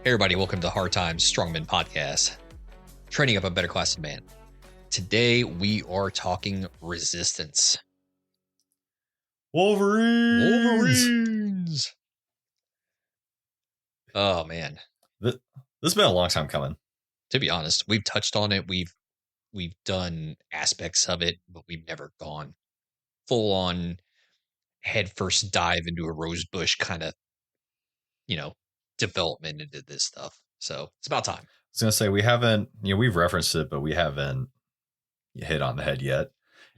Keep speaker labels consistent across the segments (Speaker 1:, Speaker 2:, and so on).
Speaker 1: Hey everybody, welcome to Hard Times Strongman Podcast, training up a better class of man. Today we are talking resistance.
Speaker 2: Wolverines.
Speaker 1: Oh man,
Speaker 2: This has been a long time coming.
Speaker 1: to be honest, we've touched on it. We've done aspects of it, but we've never gone full on head first dive into a rose bush kind of, development into this stuff. So it's about time.
Speaker 2: I was gonna say we haven't, we've referenced it, but we haven't hit on the head yet.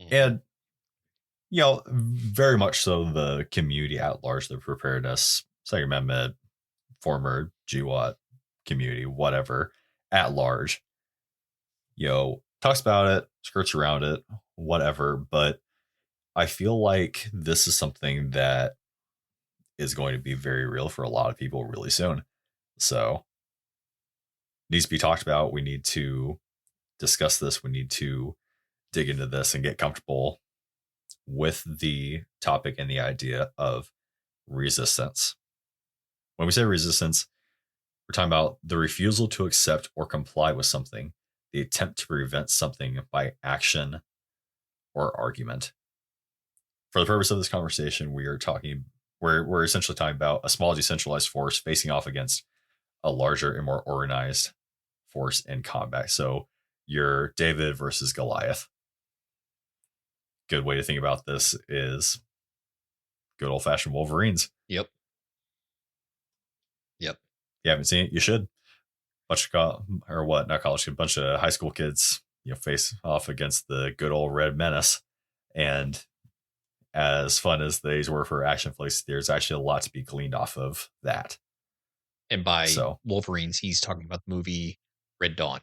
Speaker 2: And very much so the community at large, the preparedness, Second Amendment, former GWAT community, whatever, at large, talks about it, skirts around it, whatever. But I feel like this is something that is going to be very real for a lot of people really soon. So needs to be talked about. We need to discuss this. We need to dig into this and get comfortable with the topic and the idea of resistance. When we say resistance, we're talking about the refusal to accept or comply with something, the attempt to prevent something by action or argument. For the purpose of this conversation, we're essentially talking about a small decentralized force facing off against a larger and more organized force in combat. So you're David versus Goliath. Good way to think about this is good old fashioned Wolverines.
Speaker 1: Yep.
Speaker 2: You haven't seen it, you should. Bunch of not college, a bunch of high school kids, face off against the good old Red Menace. And as fun as these were for action flicks, there's actually a lot to be gleaned off of that.
Speaker 1: And by Wolverines, he's talking about the movie Red Dawn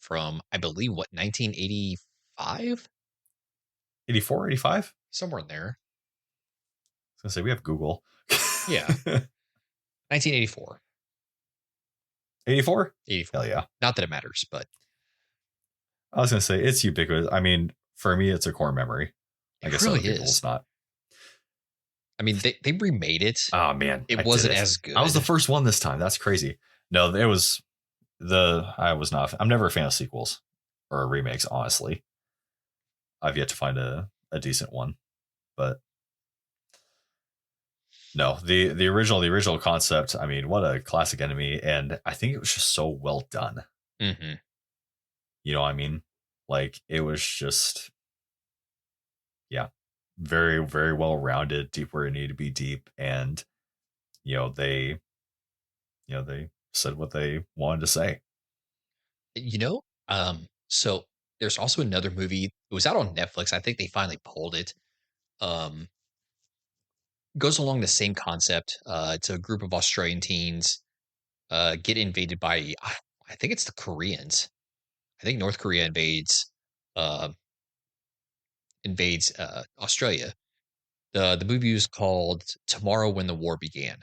Speaker 1: from, I believe, 1985?
Speaker 2: 84, 85?
Speaker 1: Somewhere in there.
Speaker 2: I was going to say, we have Google.
Speaker 1: Yeah. 1984.
Speaker 2: 84?
Speaker 1: 84.
Speaker 2: Hell yeah.
Speaker 1: Not that it matters, but.
Speaker 2: I was going to say, it's ubiquitous. I mean, for me, it's a core memory. I guess
Speaker 1: really
Speaker 2: other people it's not.
Speaker 1: I mean, they remade it.
Speaker 2: Oh, man.
Speaker 1: It wasn't as good.
Speaker 2: I was the first one this time. That's crazy. No, it was I'm never a fan of sequels or remakes, honestly. I've yet to find a decent one. But no, the original concept, I mean, what a classic enemy. And I think it was just so well done.
Speaker 1: Mm-hmm.
Speaker 2: You know what I mean? Like, it was just, very, very well rounded, deep where it needed to be deep. And, they said what they wanted to say.
Speaker 1: So there's also another movie. It was out on Netflix. I think they finally pulled it. Goes along the same concept. It's a group of Australian teens get invaded by, I think it's the Koreans. I think North Korea invades Australia. The movie is called Tomorrow When the War Began.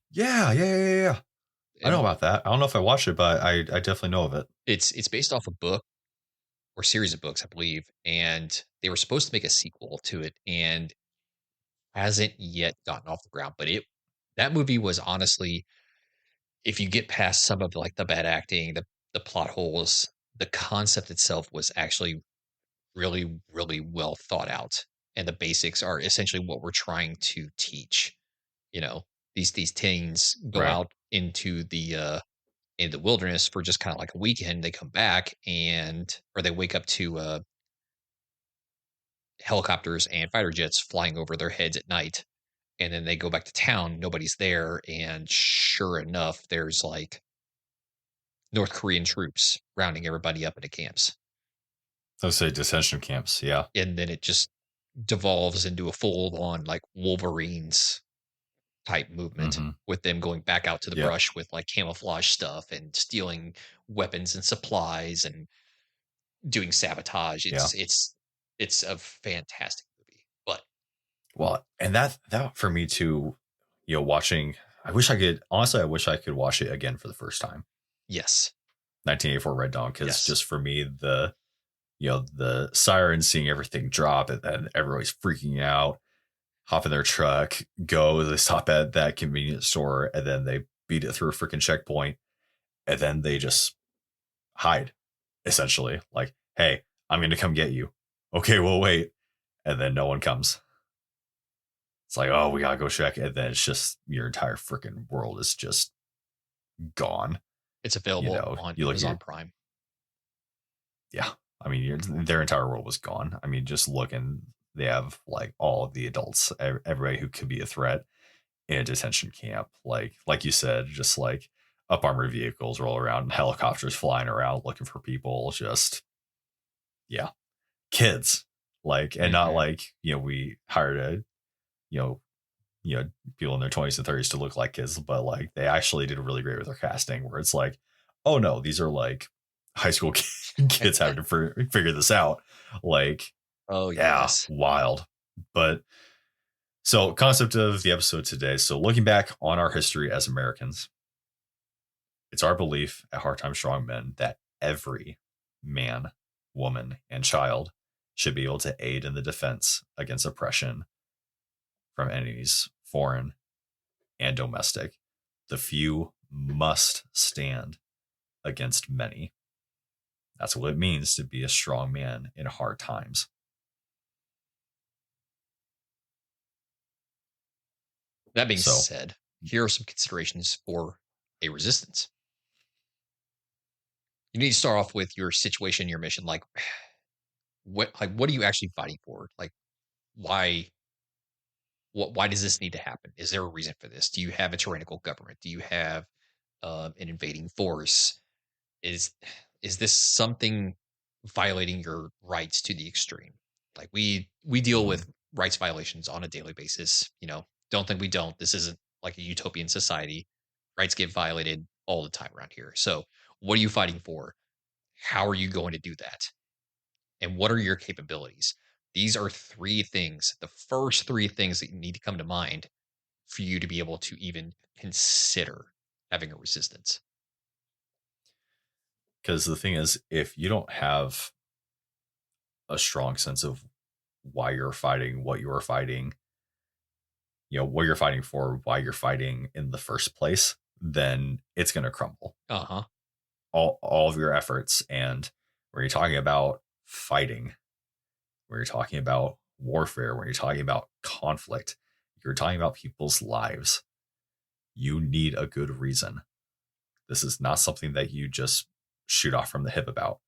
Speaker 2: Yeah. I know about that. I don't know if I watched it, but I definitely know of it.
Speaker 1: It's based off a book or series of books, I believe, and they were supposed to make a sequel to it, and hasn't yet gotten off the ground. But that movie was honestly, if you get past some of like the bad acting, the plot holes, the concept itself was actually really, really well thought out. And the basics are essentially what we're trying to teach. These teens go out into the wilderness for just kind of like a weekend. They come back or they wake up to helicopters and fighter jets flying over their heads at night. And then they go back to town. Nobody's there. And sure enough, there's like North Korean troops rounding everybody up into camps.
Speaker 2: Let's say detention camps. Yeah.
Speaker 1: And then it just devolves into a full on like Wolverines type movement with them going back out to the brush with like camouflage stuff and stealing weapons and supplies and doing sabotage. It's a fantastic movie. But
Speaker 2: and that for me too, watching, I wish I could watch it again for the first time.
Speaker 1: Yes.
Speaker 2: 1984 Red Dawn, because just for me, the sirens, seeing everything drop and then everybody's freaking out, hop in their truck, they stop at that convenience store, and then they beat it through a freaking checkpoint, and then they just hide, essentially. Like, hey, I'm going to come get you. Okay, we'll wait. And then no one comes. It's like, oh, we got to go check. And then it's just your entire freaking world is just gone.
Speaker 1: It's available on
Speaker 2: You look
Speaker 1: Amazon Prime.
Speaker 2: Yeah. I mean, their entire world was gone. I mean, just looking, they have like all of the adults, everybody who could be a threat in a detention camp. Like you said, just like up armored vehicles roll around, helicopters flying around looking for people. Just, yeah, kids. And not like, we hired people in their 20s and 30s to look like kids, but like they actually did really great with their casting where it's like, oh no, these are like high school kids having to figure this out. Like,
Speaker 1: oh yes,
Speaker 2: wild. But so concept of the episode today. So looking back on our history as Americans, it's our belief at Hard Time Strong Men that every man, woman, and child should be able to aid in the defense against oppression from enemies, foreign and domestic. The few must stand against many. That's what it means to be a strong man in hard times.
Speaker 1: That being said, here are some considerations for a resistance. You need to start off with your situation, your mission. Like, what are you actually fighting for? Like, why does this need to happen? Is there a reason for this? Do you have a tyrannical government? Do you have an invading force? Is this something violating your rights to the extreme? Like we deal with rights violations on a daily basis. Don't think we don't. This isn't like a utopian society. Rights get violated all the time around here. So what are you fighting for? How are you going to do that? And what are your capabilities? These are three things, the first three things that you need to come to mind for you to be able to even consider having a resistance.
Speaker 2: Because the thing is, if you don't have a strong sense of why you're fighting, what you are fighting, what you're fighting for, why you're fighting in the first place, then it's going to crumble.
Speaker 1: Uh-huh.
Speaker 2: All of your efforts. And when you're talking about fighting, when you're talking about warfare, when you're talking about conflict, you're talking about people's lives. You need a good reason. This is not something that you just shoot off from the hip about.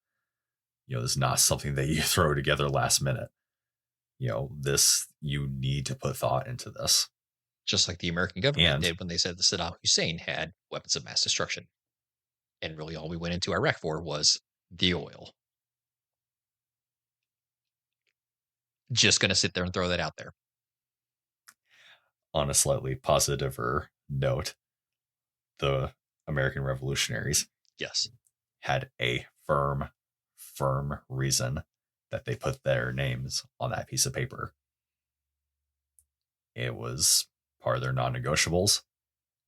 Speaker 2: This is not something that you throw together last minute. This, you need to put thought into this.
Speaker 1: Just like the American government did when they said that Saddam Hussein had weapons of mass destruction. And really all we went into Iraq for was the oil. Just going to sit there and throw that out there.
Speaker 2: On a slightly positiver note, the American revolutionaries,
Speaker 1: yes,
Speaker 2: had a firm reason that they put their names on that piece of paper. It was part of their non-negotiables,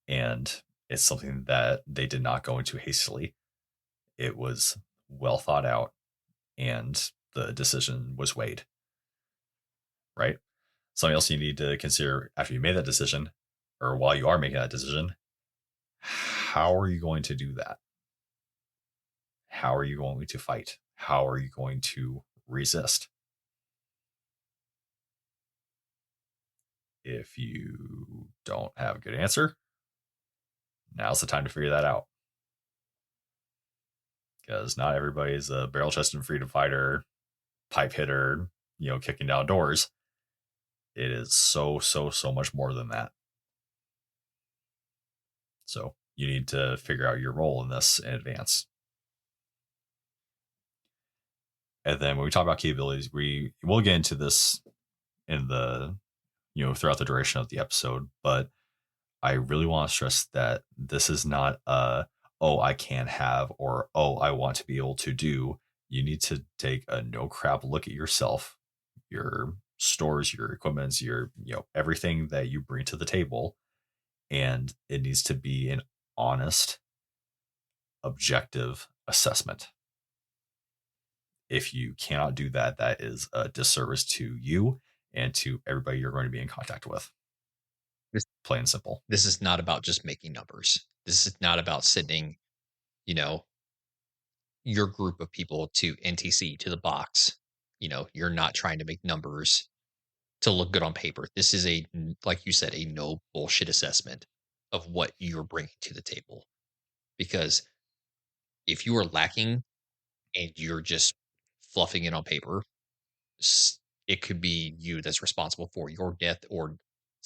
Speaker 2: and it's something that they did not go into hastily. It was well thought out, and the decision was weighed. Right? Something else you need to consider after you made that decision, or while you are making that decision, how are you going to do that? How are you going to fight? How are you going to resist? If you don't have a good answer, now's the time to figure that out. Because not everybody's a barrel-chested freedom fighter, pipe hitter, kicking down doors. It is so much more than that. So you need to figure out your role in this in advance. And then when we talk about capabilities, we'll get into this in the, throughout the duration of the episode, but I really want to stress that this is not I can have, or, I want to be able to do. You need to take a no crap look at yourself, your stores, your equipments, your, everything that you bring to the table. And it needs to be an honest, objective assessment. If you cannot do that, that is a disservice to you and to everybody you're going to be in contact with. Plain and simple.
Speaker 1: This is not about just making numbers. This is not about sending, you know, your group of people to NTC, to the box. You're not trying to make numbers to look good on paper. This is like you said, a no bullshit assessment of what you're bringing to the table. Because if you are lacking and you're just fluffing it on paper, it could be you that's responsible for your death or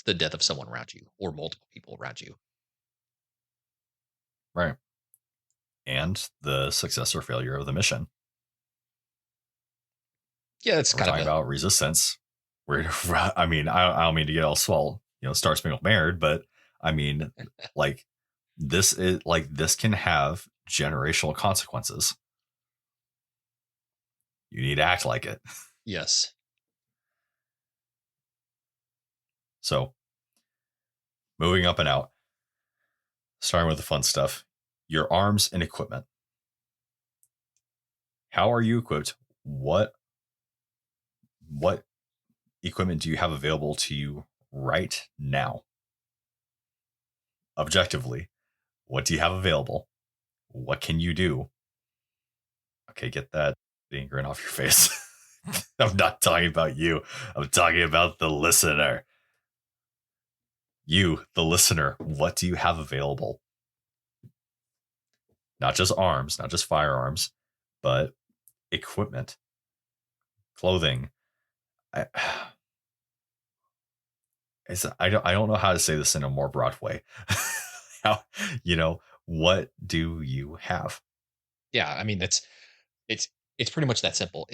Speaker 1: the death of someone around you or multiple people around you.
Speaker 2: Right. And the success or failure of the mission.
Speaker 1: Yeah, that's
Speaker 2: We're
Speaker 1: kind of
Speaker 2: talking about resistance. I mean, I don't mean to get all swell, Star Spangled Banner, but I mean, like this can have generational consequences. You need to act like it.
Speaker 1: yes.
Speaker 2: So, moving up and out, starting with the fun stuff, your arms and equipment. How are you equipped? What equipment do you have available to you right now? Objectively, what do you have available? What can you do? Okay, get that grin off your face. I'm not talking about you. I'm talking about the listener. You, the listener, what do you have available? Not just arms, not just firearms, but equipment, clothing. I don't know how to say this in a more broad way. How, what do you have?
Speaker 1: Yeah, I mean it's pretty much that simple.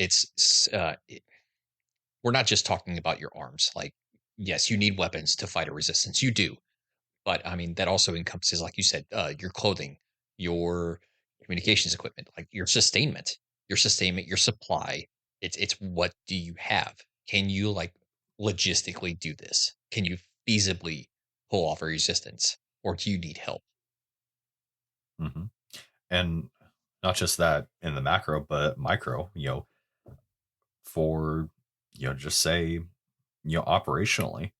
Speaker 1: We're not just talking about your arms. Like, yes, you need weapons to fight a resistance. You do. But I mean, that also encompasses, like you said, your clothing, your communications equipment, like your sustainment, your supply. It's what do you have? Can you like logistically do this? Can you feasibly pull off a resistance, or do you need help?
Speaker 2: Mm-hmm. And not just that in the macro, but micro, for, just say, operationally,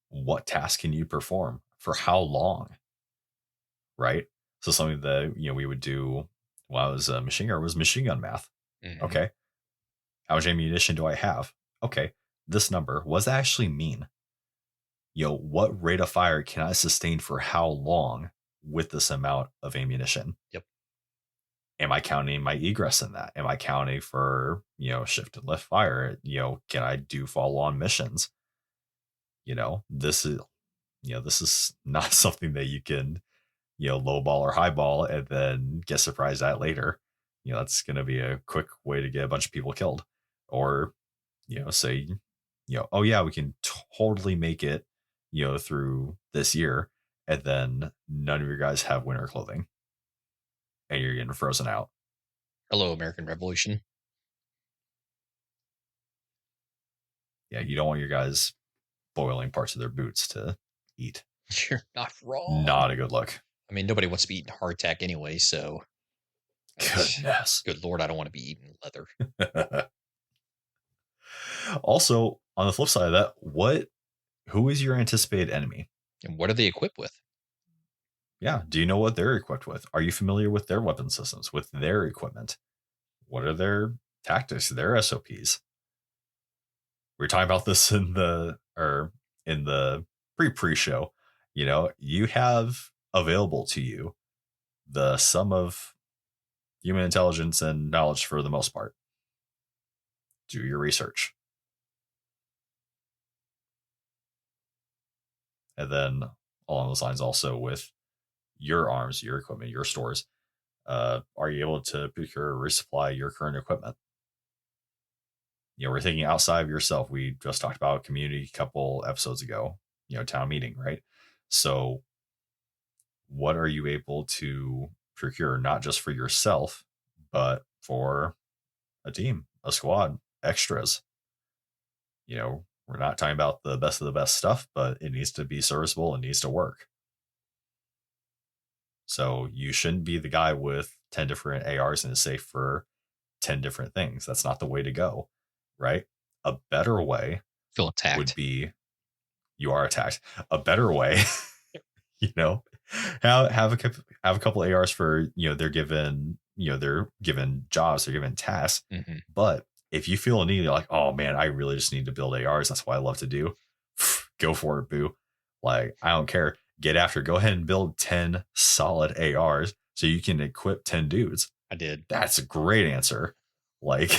Speaker 2: what task can you perform for how long? Right. So something that, we would do while I was a machine gunner was machine gun math.
Speaker 1: Mhm.
Speaker 2: Okay. How much ammunition do I have? Okay. This number, what does that actually mean? What rate of fire can I sustain for how long with this amount of ammunition?
Speaker 1: Yep.
Speaker 2: Am I counting my egress in that? Am I counting for, shift and lift fire? Can I do follow on missions? This is, this is not something that you can, low ball or high ball and then get surprised at later. That's going to be a quick way to get a bunch of people killed. Or, say, oh yeah, we can totally make it, through this year. And then none of your guys have winter clothing and you're getting frozen out.
Speaker 1: Hello, American Revolution.
Speaker 2: Yeah, you don't want your guys boiling parts of their boots to eat.
Speaker 1: You're not wrong.
Speaker 2: Not a good look.
Speaker 1: I mean, nobody wants to be eating hardtack anyway, so
Speaker 2: Goodness.
Speaker 1: good lord, I don't want to be eating leather.
Speaker 2: Also, on the flip side of that, who is your anticipated enemy?
Speaker 1: And what are they equipped with?
Speaker 2: Yeah. Do you know what they're equipped with? Are you familiar with their weapon systems, with their equipment? What are their tactics, their SOPs? We were talking about this in the pre-show. You have available to you the sum of human intelligence and knowledge for the most part. Do your research. And then along those lines, also with your arms, your equipment, your stores, are you able to procure or resupply your current equipment? We're thinking outside of yourself. We just talked about community a couple episodes ago, town meeting, right? So what are you able to procure, not just for yourself, but for a team, a squad, extras? We're not talking about the best of the best stuff, but it needs to be serviceable. It needs to work. So you shouldn't be the guy with 10 different ARs in a safe for 10 different things. That's not the way to go, right? A better way
Speaker 1: Feel attacked.
Speaker 2: would be you are attacked. A better way, have a couple ARs for, they're given jobs, they're given tasks.
Speaker 1: Hmm.
Speaker 2: But if you feel a need, you're like, oh man, I really just need to build ARs. That's what I love to do. Go for it, boo. Like, I don't care. Get after. Go ahead and build 10 solid ARs so you can equip 10 dudes.
Speaker 1: I did.
Speaker 2: That's a great answer. Like,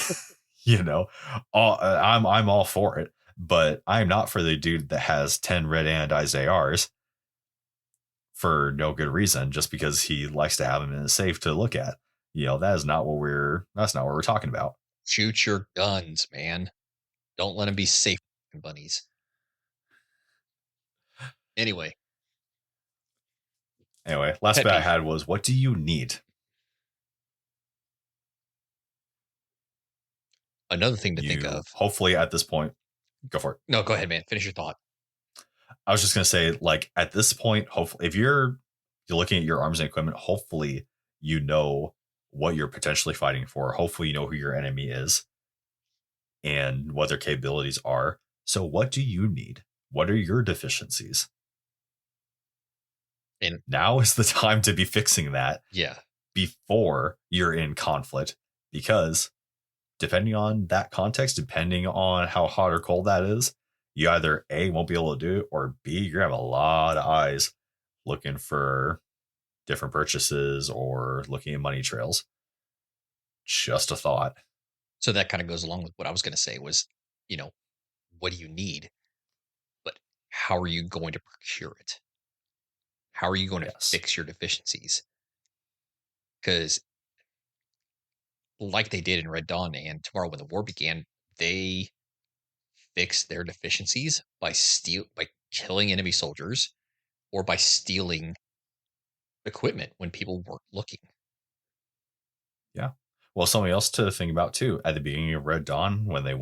Speaker 2: I'm all for it, but I'm not for the dude that has 10 red anodized ARs for no good reason, just because he likes to have them in his safe to look at. That's not what we're talking about.
Speaker 1: Shoot your guns, man. Don't let them be safe bunnies. Anyway,
Speaker 2: Anyway, last
Speaker 1: pet
Speaker 2: bit I
Speaker 1: peeve.
Speaker 2: had was, what do you need?
Speaker 1: Another thing to think
Speaker 2: You
Speaker 1: of.
Speaker 2: hopefully at this point, go for it.
Speaker 1: No, go ahead, man. Finish your thought.
Speaker 2: I was just gonna say, like, at this point, hopefully, if you're looking at your arms and equipment, hopefully you know what you're potentially fighting for. Hopefully you know who your enemy is and what their capabilities are. So what do you need? What are your deficiencies?
Speaker 1: And
Speaker 2: Now is the time to be fixing that
Speaker 1: yeah,
Speaker 2: before you're in conflict, because depending on that context, depending on how hot or cold that is, you either A, won't be able to do it, or B, you're gonna have a lot of eyes looking for different purchases or looking at money trails. Just a thought.
Speaker 1: so that kind of goes along with what I was going to say was, you know, what do you need? But how are you going to procure it? How are you going to
Speaker 2: Yes.
Speaker 1: fix your deficiencies? Because like they did in Red Dawn and Tomorrow When the War Began, they fixed their deficiencies by killing enemy soldiers or by stealing equipment when people weren't looking.
Speaker 2: Yeah. Well, something else to think about too. At the beginning of Red Dawn, uh, when they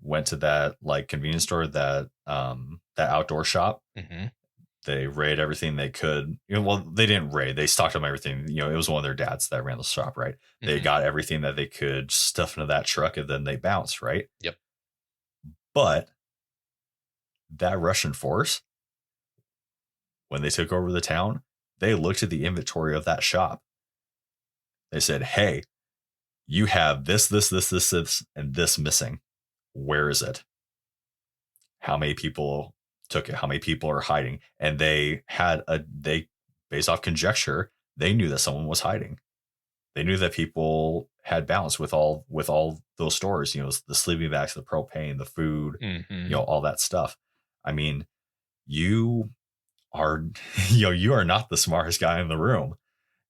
Speaker 2: went to that like convenience store, that outdoor shop,
Speaker 1: Hmm.
Speaker 2: they raid everything they could. Well, they didn't raid; they stocked up everything. It was one of their dads that ran the shop, right? They
Speaker 1: Hmm.
Speaker 2: got everything that they could stuff into that truck, and then they bounced, right?
Speaker 1: Yep.
Speaker 2: But that Russian force, when they took over the town, they looked at the inventory of that shop. They said, "Hey, you have this, and this missing. Where is it? How many people took it? How many people are hiding?" And they, based off conjecture, they knew that someone was hiding. They knew that people had balance with all those stores, the sleeping bags, the propane, the food,
Speaker 1: Hmm.
Speaker 2: all that stuff. I mean, you are, you are not the smartest guy in the room.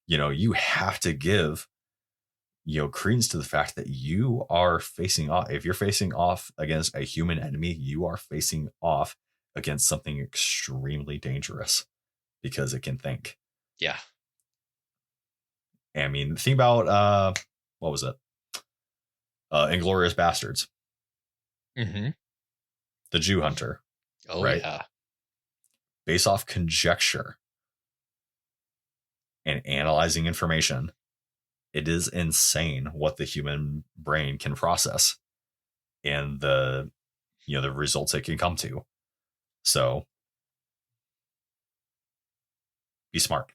Speaker 2: You have to give credence to the fact that you are facing off. If you're facing off against a human enemy, you are facing off against something extremely dangerous because it can think.
Speaker 1: Yeah.
Speaker 2: I mean, think about what was it? Inglorious Bastards,
Speaker 1: Hmm.
Speaker 2: the Jew hunter,
Speaker 1: Oh
Speaker 2: right?
Speaker 1: yeah.
Speaker 2: Based off conjecture and analyzing information, it is insane what the human brain can process and the results it can come to. So be smart.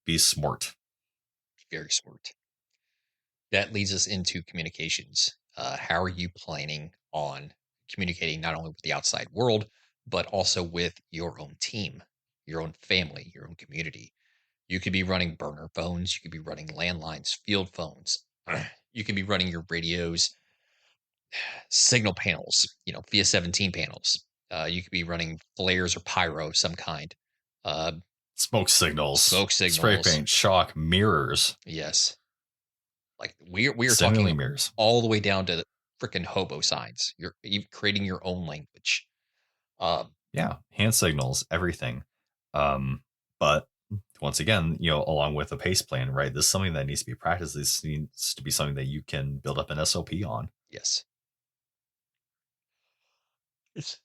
Speaker 2: Be smart.
Speaker 1: Very smart. That leads us into communications. How are you planning on communicating not only with the outside world, but also with your own team, your own family, your own community? You could be running burner phones, you could be running landlines, field phones, you could be running your radios, signal panels, via 17 panels. You could be running flares or pyro of some kind. Uh,
Speaker 2: Smoke signals,
Speaker 1: Smoke
Speaker 2: spray
Speaker 1: signals.
Speaker 2: paint, chalk, mirrors,
Speaker 1: Yes. Like we are talking
Speaker 2: signaling mirrors.
Speaker 1: all the way down to freaking hobo signs. You're creating your own language. Um,
Speaker 2: Yeah, hand signals, everything. But once again, along with a pace plan, right? This is something that needs to be practiced. This needs to be something that you can build up an SOP on.
Speaker 1: yes. It's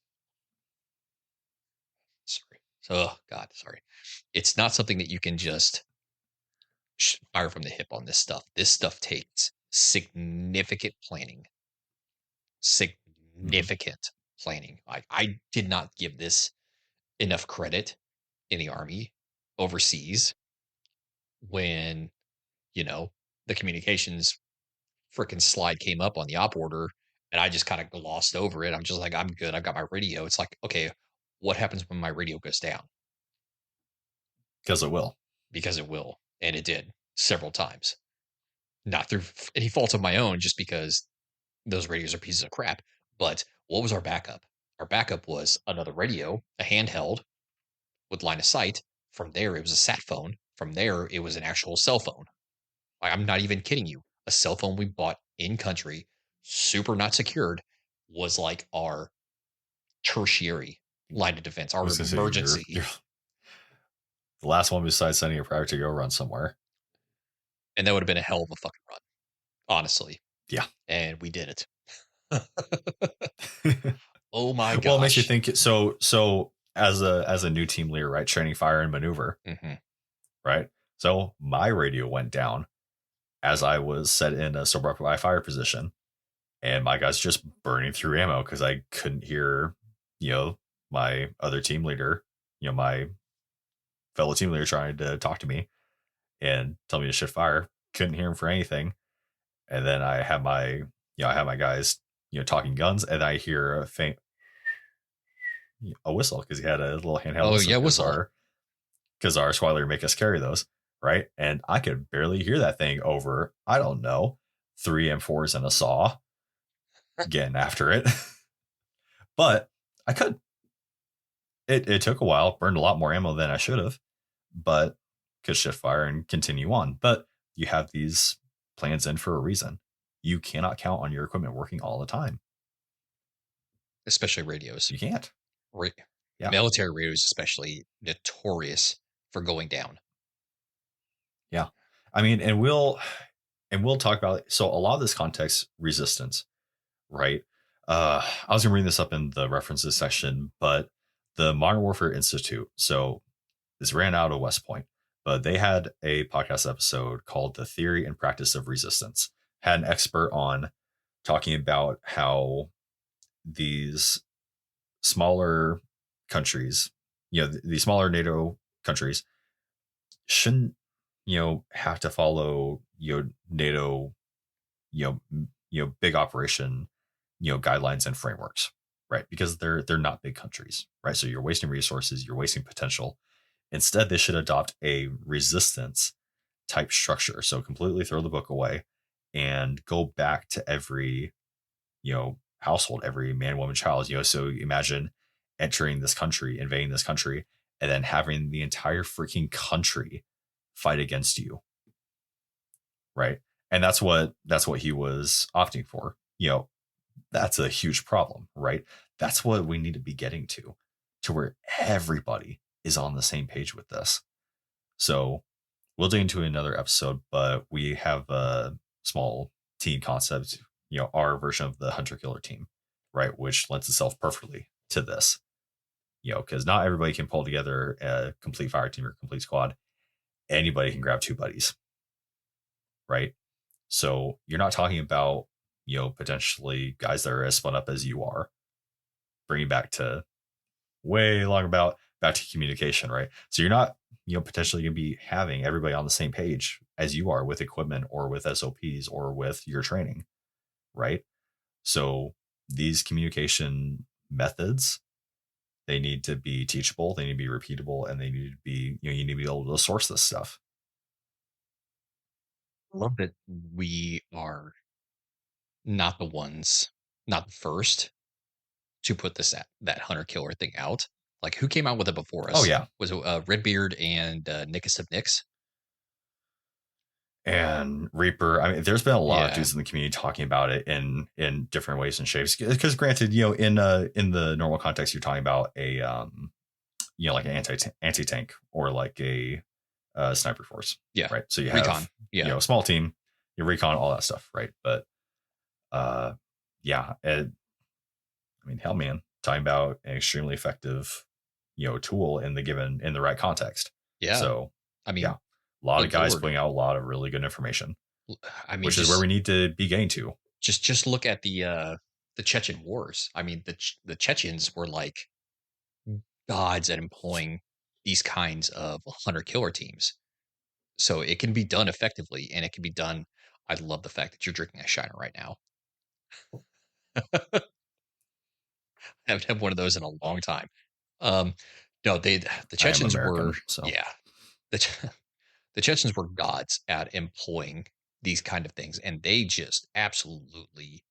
Speaker 1: sorry. Oh God, sorry. It's not something that you can just fire from the hip on this stuff. This stuff takes significant planning.
Speaker 2: Mhm.
Speaker 1: Significant planning. I did not give this enough credit in the army overseas when, you know, the communications freaking slide came up on the op order and I just kind of glossed over it. I'm just like, I'm good. I've got my radio. It's like, okay, what happens when my radio goes down?
Speaker 2: Because it will.
Speaker 1: Because it will. And it did several times. Not through any fault of my own, just because those radios are pieces of crap. But what was our backup? Our backup was another radio, a handheld with line of sight. From there, it was a sat phone. From there, it was an actual cell phone. I'm not even kidding you. A cell phone we bought in country, super not secured, was like our tertiary line of defense,
Speaker 2: I
Speaker 1: our
Speaker 2: was gonna say
Speaker 1: emergency.
Speaker 2: you're the last one besides sending a prior to go run somewhere.
Speaker 1: And that would have been a hell of a fucking run, honestly.
Speaker 2: Yeah.
Speaker 1: And we did it. Oh my
Speaker 2: Well, it makes you
Speaker 1: gosh.
Speaker 2: think. So as a new team leader, right, training fire and maneuver,
Speaker 1: Mhm.
Speaker 2: right. So my radio went down as I was set in a sober by fire position, and my guys just burning through ammo because I couldn't hear, my other team leader, my fellow team leader trying to talk to me and tell me to shift fire. Couldn't hear him for anything. And then I had my guys, talking guns, and I hear a faint a whistle because he had a little handheld
Speaker 1: Oh
Speaker 2: whistle
Speaker 1: yeah, whistle.
Speaker 2: because our squad leader make us carry those, right? And I could barely hear that thing over, I don't know, 3 M4s and a saw getting after it. But I could. It took a while, burned a lot more ammo than I should have, but could shift fire and continue on. But you have these plans in for a reason. You cannot count on your equipment working all the time.
Speaker 1: Especially radios.
Speaker 2: You can't. Yeah.
Speaker 1: Military radios, especially, notorious for going down.
Speaker 2: Yeah. I mean, and we'll talk about it. So a lot of this context resistance, right? I was gonna bring this up in the references section, but the Modern Warfare Institute, so this ran out of West Point, but they had a podcast episode called The Theory and Practice of Resistance. Had an expert on talking about how these smaller countries, the smaller NATO countries shouldn't, have to follow, NATO, big operation, guidelines and frameworks, right? Because they're not big countries, right? So you're wasting resources, you're wasting potential. Instead, they should adopt a resistance type structure. So completely throw the book away and go back to every, household, every man, woman, child. So imagine entering this country, invading this country, and then having the entire freaking country fight against you. Right. And that's what he was opting for. That's a huge problem, right? That's what we need to be getting to where everybody is on the same page with this. So we'll dig into another episode, but we have a small team concept, our version of the hunter killer team, right? Which lends itself perfectly to this, because not everybody can pull together a complete fire team or complete squad. Anybody can grab 2 buddies, right? So you're not talking about, potentially guys that are as spun up as you are, bringing back to way long about back to communication, right? So you're not, potentially going to be having everybody on the same page as you are with equipment or with SOPs or with your training, right? So these communication methods, they need to be teachable, they need to be repeatable, and they need to be, you need to be able to source this stuff.
Speaker 1: I love that we are not the first to put that hunter killer thing out. Like, who came out with it before
Speaker 2: Oh
Speaker 1: us?
Speaker 2: yeah.
Speaker 1: Was it Redbeard and Nickus of Nix?
Speaker 2: And Reaper. I mean, there's been a lot of
Speaker 1: Yeah.
Speaker 2: dudes in the community talking about it in different ways and shapes. Because granted, in the normal context, you're talking about a like an anti tank or like a sniper force.
Speaker 1: Yeah.
Speaker 2: Right. So you
Speaker 1: Recon.
Speaker 2: have
Speaker 1: Yeah.
Speaker 2: a small team, your recon, all that stuff. Right. But yeah. I mean, hell, man, talking about an extremely effective tool in the right context.
Speaker 1: Yeah.
Speaker 2: So
Speaker 1: I mean,
Speaker 2: yeah, a lot of guys
Speaker 1: Lord.
Speaker 2: putting out a lot of really good information.
Speaker 1: I mean,
Speaker 2: which is where we need to be getting to.
Speaker 1: Just look at the Chechen wars. I mean, the Chechens were like gods at employing these kinds of hunter killer teams. So it can be done effectively, and it can be done. I love the fact that you're drinking a Shiner right now. I haven't had one of those in a long time. Um, no, the
Speaker 2: I am
Speaker 1: Chechens were
Speaker 2: American, so
Speaker 1: yeah, the the Chechens were gods at employing these kind of things, and they just absolutely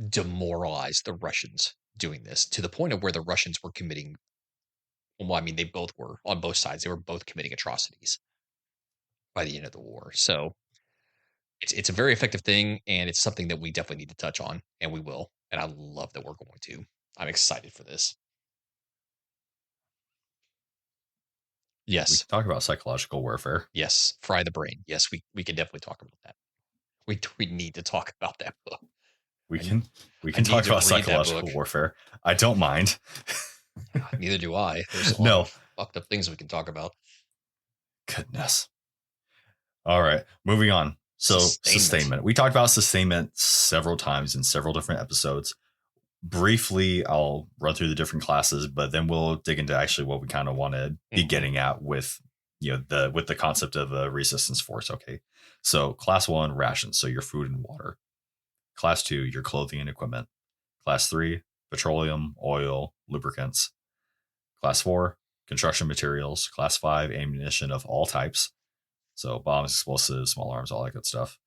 Speaker 1: demoralized the Russians doing this to the point of where the Russians were committing. Well, I mean, they both were on both sides. They were both committing atrocities by the end of the war. So it's a very effective thing, and it's something that we definitely need to touch on, and we will. And I love that we're going to. I'm excited for this.
Speaker 2: we
Speaker 1: Yes,
Speaker 2: can talk about psychological warfare.
Speaker 1: yes, fry the brain. Yes, we can definitely talk about that. We need to talk about that book.
Speaker 2: We
Speaker 1: I,
Speaker 2: can we
Speaker 1: I
Speaker 2: can
Speaker 1: need
Speaker 2: talk
Speaker 1: to
Speaker 2: about
Speaker 1: read that book.
Speaker 2: psychological warfare. I don't mind.
Speaker 1: Neither do I. There's a lot
Speaker 2: No,
Speaker 1: of fucked up things we can talk about.
Speaker 2: goodness. All right, moving on. So
Speaker 1: Sustainment.
Speaker 2: sustainment. We talked about sustainment several times in several different episodes. Briefly, I'll run through the different classes, but then we'll dig into actually what we kind of want to be getting at with the concept of a resistance force. Okay, so class 1, rations, so your food and water. Class 2, your clothing and equipment. Class 3, petroleum, oil, lubricants. Class 4, construction materials. Class 5, ammunition of all types. So bombs, explosives, small arms, all that good stuff.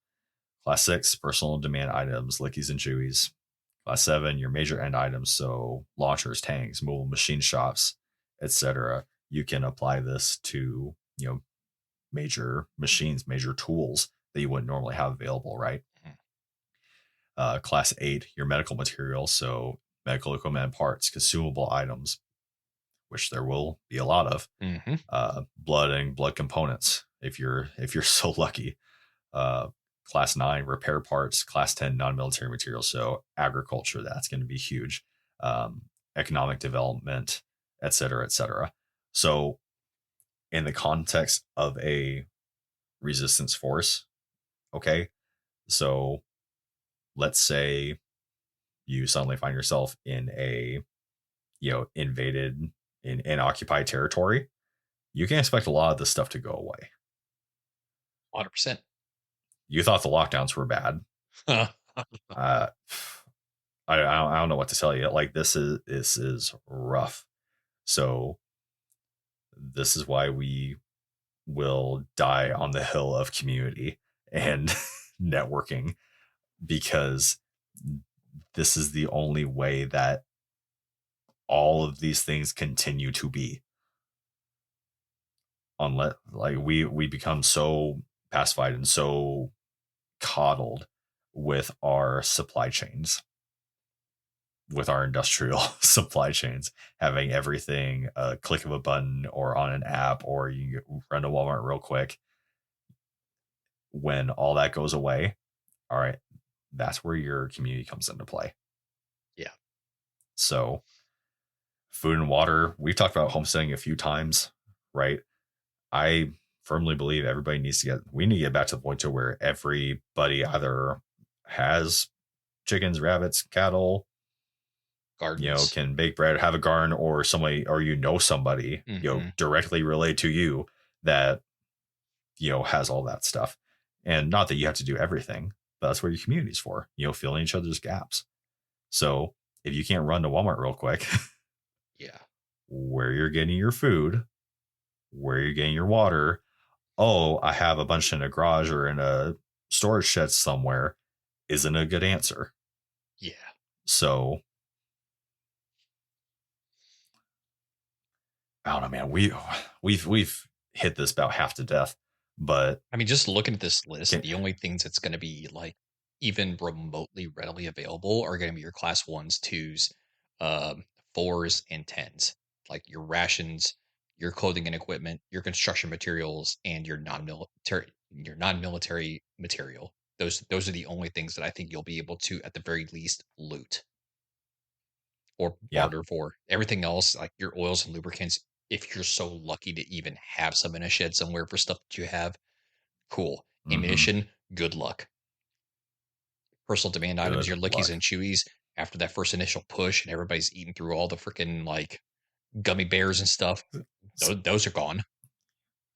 Speaker 2: Class 6, personal demand items, lickies and chewies. Class 7, your major end items, so launchers, tanks, mobile machine shops, etc. You can apply this to, major machines, major tools that you wouldn't normally have available, right? Class 8, your medical materials, so medical equipment and parts, consumable items, which there will be a lot of. Blood and blood components, if you're so lucky. Class 9, repair parts. Class 10, non-military materials, so agriculture, that's going to be huge. Economic development, et cetera, et cetera. So in the context of a resistance force, okay, so let's say you suddenly find yourself in a invaded in occupied territory, you can expect a lot of this stuff to go away.
Speaker 1: 100%.
Speaker 2: You thought the lockdowns were bad. I don't know what to tell you. Like, this is rough. So this is why we will die on the hill of community and networking, because this is the only way that all of these things continue to be. Unless, like, we become so pacified and so coddled with our supply chains, with our industrial supply chains, having everything a click of a button or on an app, or you can run to Walmart real quick. When all that goes away, all right, that's where your community comes into play.
Speaker 1: Yeah.
Speaker 2: So food and water, we've talked about homesteading a few times, right? I firmly believe we need to get back to the point to where everybody either has chickens, rabbits, cattle,
Speaker 1: Gardens.
Speaker 2: can bake bread, have a garden, or somebody, or somebody, directly related to you that, has all that stuff. And not that you have to do everything, but that's what your community's for, filling each other's gaps. So if you can't run to Walmart real quick,
Speaker 1: Yeah.
Speaker 2: where you're getting your food, where you're getting your water, oh, I have a bunch in a garage or in a storage shed somewhere, isn't a good answer.
Speaker 1: Yeah.
Speaker 2: So I don't know, man. We've hit this about half to death, but
Speaker 1: I mean, just looking at this list, the only things that's going to be like even remotely readily available are going to be your class 1s, 2s, 4s, and 10s, like your rations, your clothing and equipment, your construction materials, and your non-military material. Those are the only things that I think you'll be able to, at the very least, loot or
Speaker 2: yeah.
Speaker 1: barter for. Everything else, like your oils and lubricants, if you're so lucky to even have some in a shed somewhere for stuff that you have, cool. Ammunition, good luck. Personal demand items,
Speaker 2: Good
Speaker 1: your lickies
Speaker 2: luck.
Speaker 1: and chewies, after that first initial push and everybody's eating through all the freaking like gummy bears and stuff, those are gone.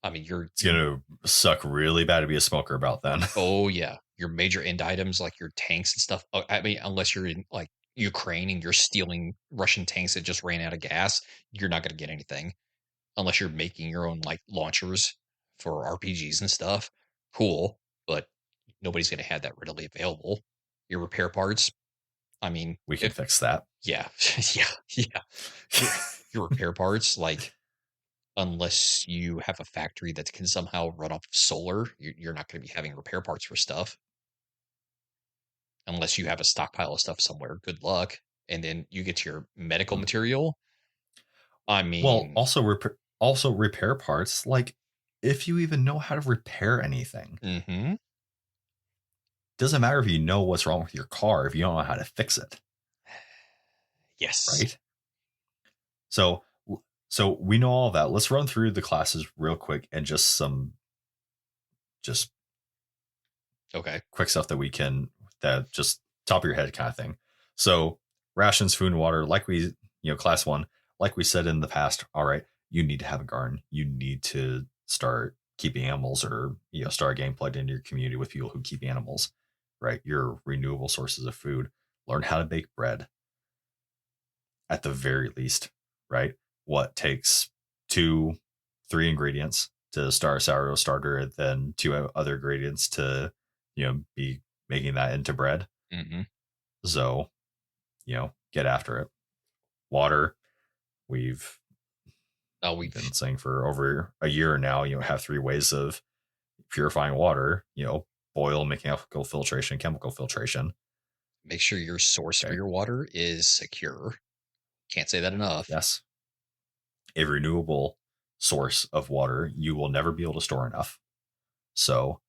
Speaker 1: I mean,
Speaker 2: It's gonna suck really bad to be a smoker about then.
Speaker 1: oh yeah, your major end items like your tanks and stuff. I mean, unless you're in like Ukraine and you're stealing Russian tanks that just ran out of gas, you're not going to get anything unless you're making your own like launchers for RPGs and stuff. Cool, but nobody's going to have that readily available. Your repair parts. I mean,
Speaker 2: We can
Speaker 1: if
Speaker 2: fix that.
Speaker 1: yeah, yeah, yeah, your, your repair parts like unless you have a factory that can somehow run off of solar, you're not going to be having repair parts for stuff unless you have a stockpile of stuff somewhere. Good luck. And then you get to your medical
Speaker 2: Mm.
Speaker 1: material. I
Speaker 2: Well,
Speaker 1: mean,
Speaker 2: also repair parts. Like, if you even know how to repair anything,
Speaker 1: hmm
Speaker 2: doesn't matter if you know what's wrong with your car if you don't know how to fix it,
Speaker 1: yes.
Speaker 2: right? So, so we know all that. Let's run through the classes real quick and just
Speaker 1: Okay.
Speaker 2: quick stuff that just top of your head kind of thing. So rations, food, and water, like class 1, like we said in the past. All right, you need to have a garden. You need to start keeping animals, or start getting plugged into your community with people who keep animals. Right, your renewable sources of food. Learn how to bake bread. At the very least, right? What takes 2, 3 ingredients to start a sourdough starter, and then 2 other ingredients to be making that into bread.
Speaker 1: hmm
Speaker 2: So get after it. Water, we've
Speaker 1: Oh, we
Speaker 2: been saying for over a year now, have 3 ways of purifying water. Boil, mechanical filtration, chemical filtration.
Speaker 1: make sure your source for
Speaker 2: Okay,
Speaker 1: your water is secure. Can't say that enough.
Speaker 2: yes, a renewable source of water. You will never be able to store enough. So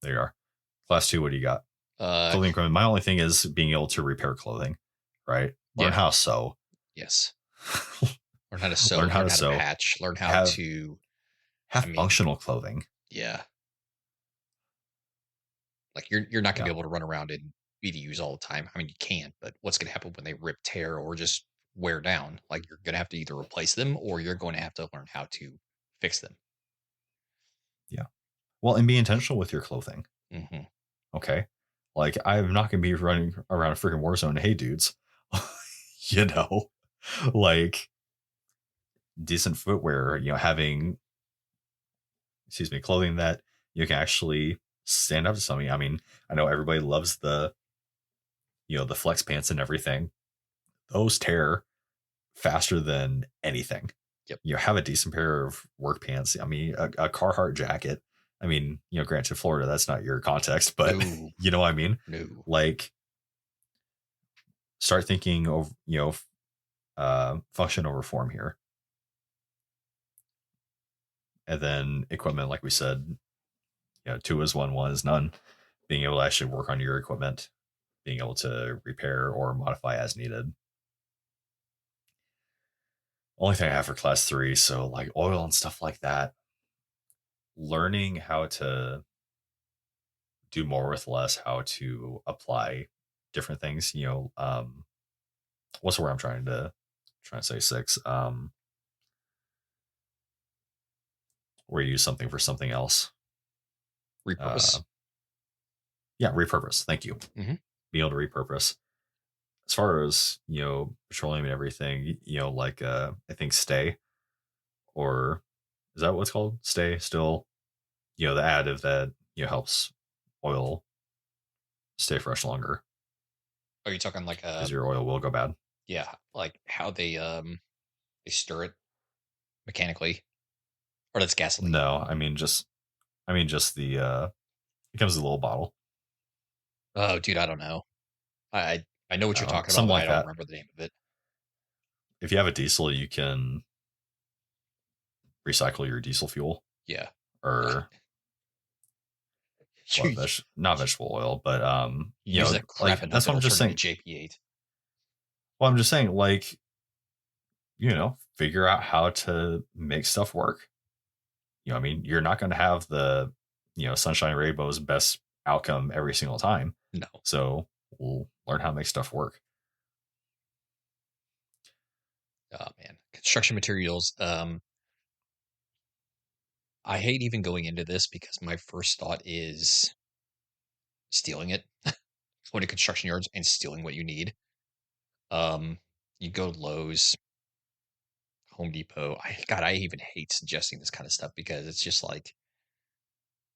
Speaker 2: there you are. Class 2, what do you got?
Speaker 1: Uh,
Speaker 2: Clothing equipment. My only thing is being able to repair clothing, right? Learn
Speaker 1: yeah,
Speaker 2: how to sew.
Speaker 1: yes. Learn how to sew,
Speaker 2: Learn how
Speaker 1: learn
Speaker 2: to
Speaker 1: how to
Speaker 2: sew.
Speaker 1: patch, learn how
Speaker 2: Have
Speaker 1: to, I
Speaker 2: have
Speaker 1: mean,
Speaker 2: functional clothing.
Speaker 1: yeah. Like you're not gonna be
Speaker 2: Yeah.
Speaker 1: able to run around in BDUs all the time. I mean, you can, but what's gonna happen when they rip, tear, or just wear down? Like you're gonna have to either replace them or you're going to have to learn how to fix them.
Speaker 2: Yeah. Well, and be intentional with your clothing.
Speaker 1: hmm
Speaker 2: Okay. Like, I'm not gonna be running around a freaking war zone. Hey dudes. you know, like decent footwear, having clothing that you can actually stand up to something. I mean, I know everybody loves the flex pants and everything. Those tear faster than anything.
Speaker 1: Yep.
Speaker 2: Have a decent pair of work pants. I mean, a Carhartt jacket. I mean, granted, Florida, that's not your context, but
Speaker 1: No,
Speaker 2: you know what I mean?
Speaker 1: no.
Speaker 2: Like, start thinking of, function over form here. And then equipment, like we said, 2 is one, 1 is none. Being able to actually work on your equipment, being able to repair or modify as needed. Only thing I have for class 3, so like oil and stuff like that, learning how to do more with less, how to apply different things. What's the word I'm trying to say? 6. Where you use something for something else.
Speaker 1: Repurpose.
Speaker 2: Yeah, repurpose. Thank you.
Speaker 1: hmm
Speaker 2: Being able to repurpose. As far as petroleum and everything, like I think stay, or is that what's called? Stay still. The additive that helps oil stay fresh longer,
Speaker 1: Are you talking like
Speaker 2: because your oil will go bad.
Speaker 1: yeah, like how they stir it mechanically, or that's gasoline?
Speaker 2: No, I mean just the it comes in a little bottle.
Speaker 1: Oh, dude, I don't know. I know what you're talking about,
Speaker 2: Something
Speaker 1: but I
Speaker 2: like
Speaker 1: don't
Speaker 2: that.
Speaker 1: remember the name of it.
Speaker 2: If you have a diesel, you can recycle your diesel fuel,
Speaker 1: Yeah.
Speaker 2: or
Speaker 1: You,
Speaker 2: not vegetable oil, but
Speaker 1: you use that crap
Speaker 2: like
Speaker 1: enough,
Speaker 2: that's what I'm
Speaker 1: it'll
Speaker 2: just
Speaker 1: turn into
Speaker 2: saying.
Speaker 1: JP8.
Speaker 2: Well, I'm just saying, like, figure out how to make stuff work. I mean, you're not going to have the, sunshine rainbows best outcome every single time.
Speaker 1: No.
Speaker 2: So we'll learn how to make stuff work.
Speaker 1: Oh man, construction materials. I hate even going into this because my first thought is stealing it. Going to construction yards and stealing what you need. Um, you go to Lowe's, Home Depot. I even hate suggesting this kind of stuff because it's just like